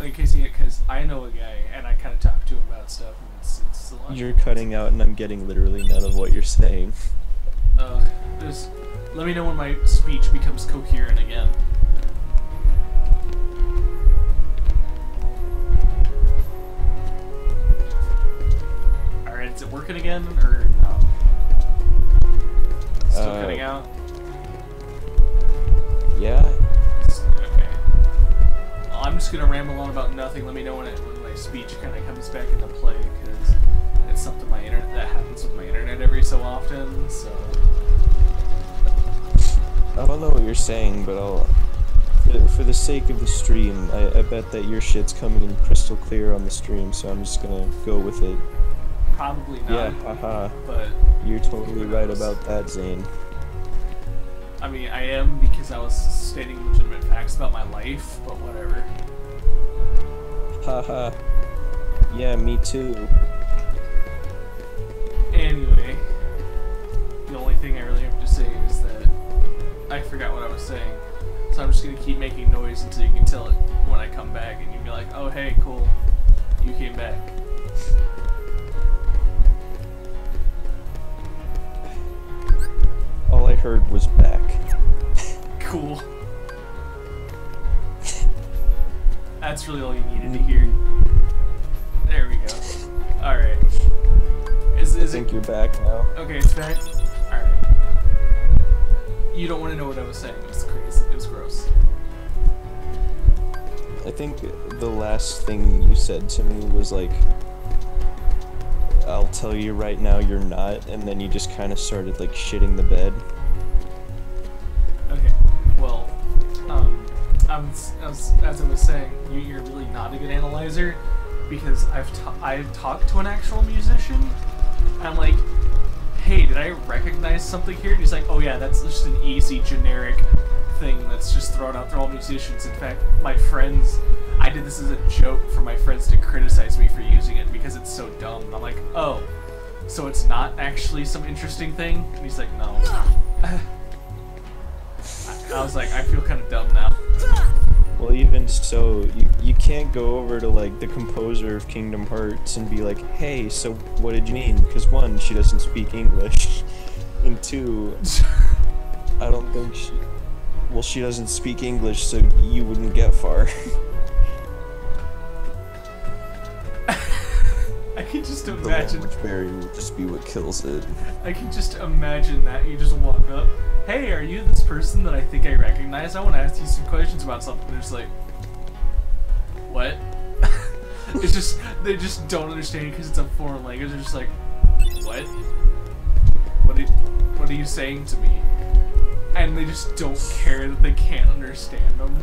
In case because I know a guy and I kind of talk to him about stuff, and it's a lot. You're cutting out and I'm getting literally none of what you're saying. Just let me know when my speech becomes coherent again. Alright, is it working again, or no? Still cutting out? Yeah. I'm just gonna ramble on about nothing. Let me know when my speech kind of comes back into play, because it's something that happens with my internet every so often. So I don't know what you're saying, but for the sake of the stream, I bet that your shit's coming in crystal clear on the stream. So I'm just gonna go with it. Probably not. Yeah, haha. But you're totally right about that, Zane. I mean, I am, because I was stating legitimate facts about my life, but whatever. Haha. Yeah, me too. Anyway, the only thing I really have to say is that I forgot what I was saying. So I'm just gonna keep making noise until you can tell it when I come back, and you'll be like, oh hey, cool, you came back. All I heard was back. Cool. That's really all you needed to hear. There we go. Alright. I think you're back now. Okay, it's back? Alright. You don't want to know what I was saying. It was crazy. It was gross. I think the last thing you said to me was like, I'll tell you right now you're not, and then you just kind of started like shitting the bed. Okay, well, as I was saying, you're really not a good analyzer, because I've talked to an actual musician, and I'm like, hey, did I recognize something here? And he's like, oh yeah, that's just an easy generic thing that's just thrown out to all musicians. In fact, my friends, I did this as a joke for my friends to criticize me for using it because it's so dumb. And I'm like, oh, so it's not actually some interesting thing? And he's like, no. I was like, I feel kind of dumb now. Well, even so, you can't go over to like the composer of Kingdom Hearts and be like, hey, so what did you mean? Because one, she doesn't speak English, and two, I don't think she doesn't speak English, so you wouldn't get far. I can just imagine. The language barrier would just be what kills it. I can just imagine that you just walk up. Hey, are you this person that I think I recognize? I want to ask you some questions about something. They're just like, what? It's just, they just don't understand because it's a foreign language. They're just like, what? What are you saying to me? And they just don't care that they can't understand them.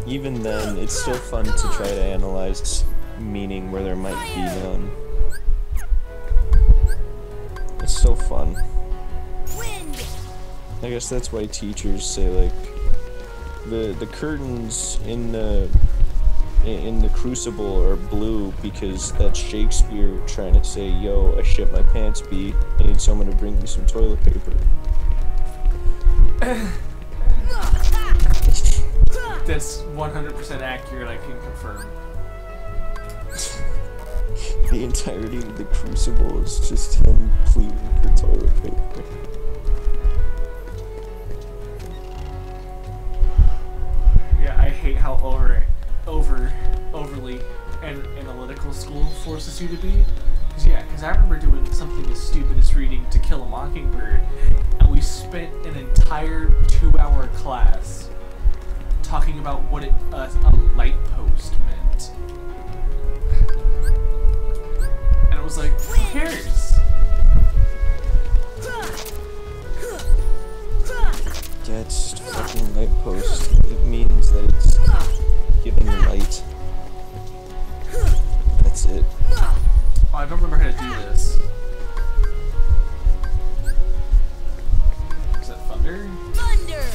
Even then, it's still fun to try to analyze meaning where there might be none. It's still fun. I guess that's why teachers say, like, the curtains in the Crucible are blue because that's Shakespeare trying to say, yo, I shit my pants, B. I need someone to bring me some toilet paper. That's 100% accurate, I can confirm. The entirety of the Crucible is just him pleading for toilet paper. Yeah, I hate how overly analytical school forces you to be. Because I remember doing something as was reading To Kill a Mockingbird, and we spent an entire 2-hour class talking about what a light post meant. And it was like, who cares? Yeah, it's just a fucking light post. It means that it's giving light. That's it. Oh, I don't remember how to do this. Is that thunder? Thunder!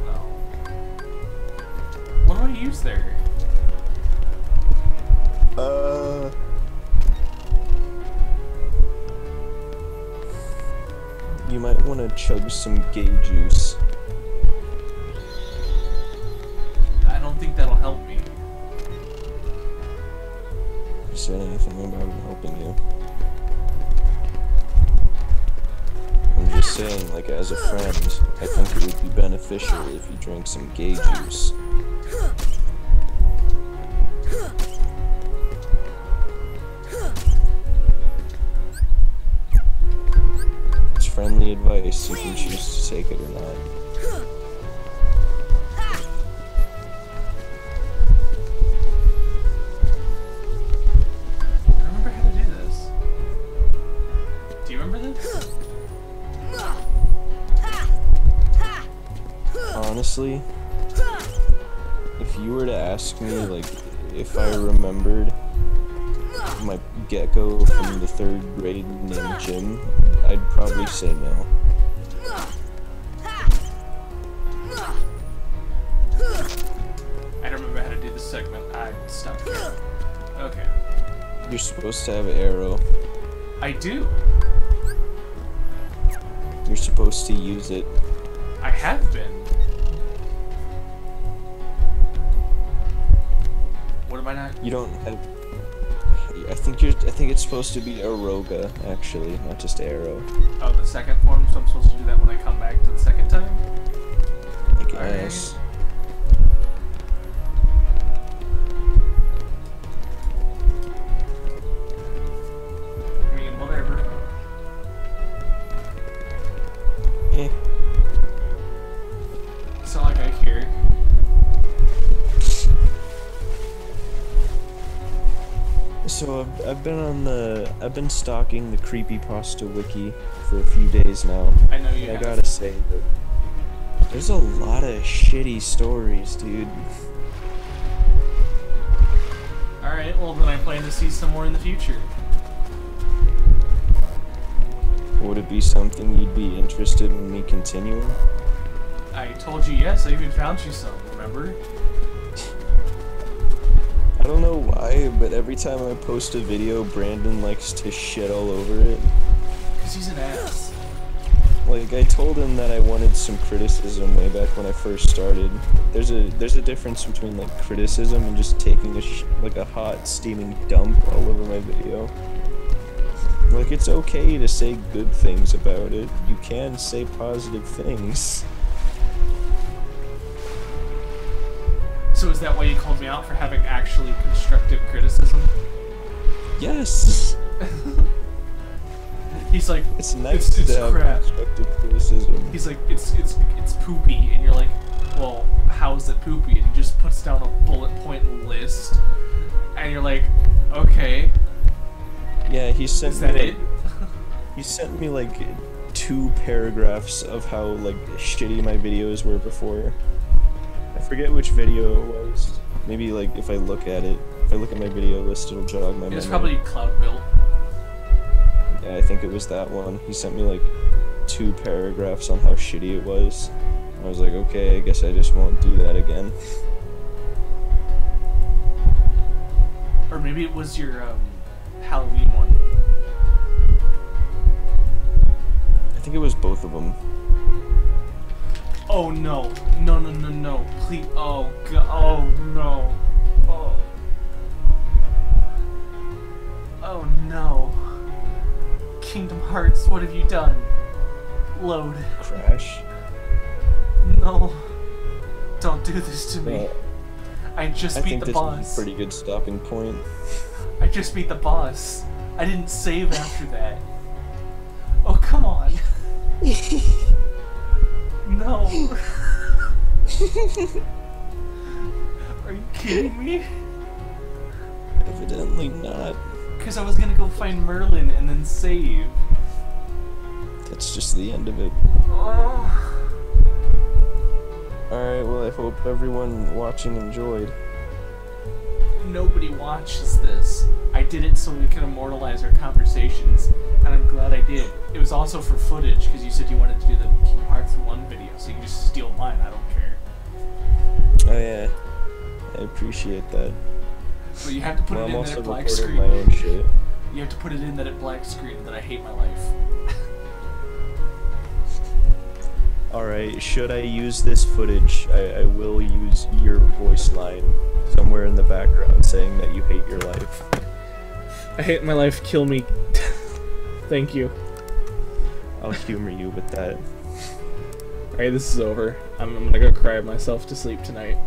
No. What do I use there? You might want to chug some gay juice. I don't think that'll help me. You said anything about it helping you. I'm just saying, like, as a friend, I think it would be beneficial if you drank some gay juice. It's friendly advice, you can choose to take it or not. I don't remember how to do this. Do you remember this? Honestly, if you were to ask me, like, if I remembered my gecko from the 3rd grade named Jim, I'd probably say no. I don't remember how to do this segment. I stopped caring. Okay. You're supposed to have an arrow. I do. You're supposed to use it. I have been. What am I not? You don't have. I think it's supposed to be Aroga, actually, not just arrow. Oh, the second form, so I'm supposed to do that when I come back to the second time? I guess. I mean, whatever. Eh. It's not like I care. So I've been stalking the creepypasta wiki for a few days now. I know you And I have. gotta say that there's a lot of shitty stories, dude. Alright, well then I plan to see some more in the future. Would it be something you'd be interested in me continuing? I told you yes, I even found you some, remember? I don't know why, but every time I post a video, Brandon likes to shit all over it. Because he's an ass. Like, I told him that I wanted some criticism way back when I first started. There's a difference between, like, criticism and just taking a hot, steaming dump all over my video. Like, it's okay to say good things about it. You can say positive things. So is that why you called me out for having actually constructive criticism? Yes! He's like, It's nice it's to have crap. constructive criticism. He's like, it's poopy, and you're like, well, how is it poopy? And he just puts down a bullet point list, and you're like, okay, Yeah, he sent is that me, it? He sent me, like, 2 paragraphs of how, like, shitty my videos were before. I forget which video it was. Maybe, like, if I look at my video list, it'll jog my memory. It was probably Cloud Built. Yeah, I think it was that one. He sent me, like, 2 paragraphs on how shitty it was. I was like, okay, I guess I just won't do that again. Or maybe it was your Halloween one. I think it was both of them. Oh no, no, no, no, no, please, oh god, oh no, oh. Oh no. Kingdom Hearts, what have you done? Load. Crash? No. Don't do this to me. I just I beat think the this boss. is a pretty good stopping point. I just beat the boss. I didn't save after that. Oh, come on. No. Are you kidding me? Evidently not. Because I was gonna go find Merlin and then save. That's just the end of it. Oh. Alright, well I hope everyone watching enjoyed. Nobody watches this. I did it so we could immortalize our conversations, and I'm glad I did. It was also for footage, because you said you wanted to do the Kingdom Hearts 1 video, so you can just steal mine, I don't care. Oh yeah, I appreciate that. But you have to put it in that it black screen. My own shit. You have to put it in that it black screen that I hate my life. Alright, should I use this footage, I will use your voice line somewhere in the background saying that you hate your life. I hate my life, kill me. Thank you. I'll humor you with that. Alright, this is over. I'm gonna go cry myself to sleep tonight.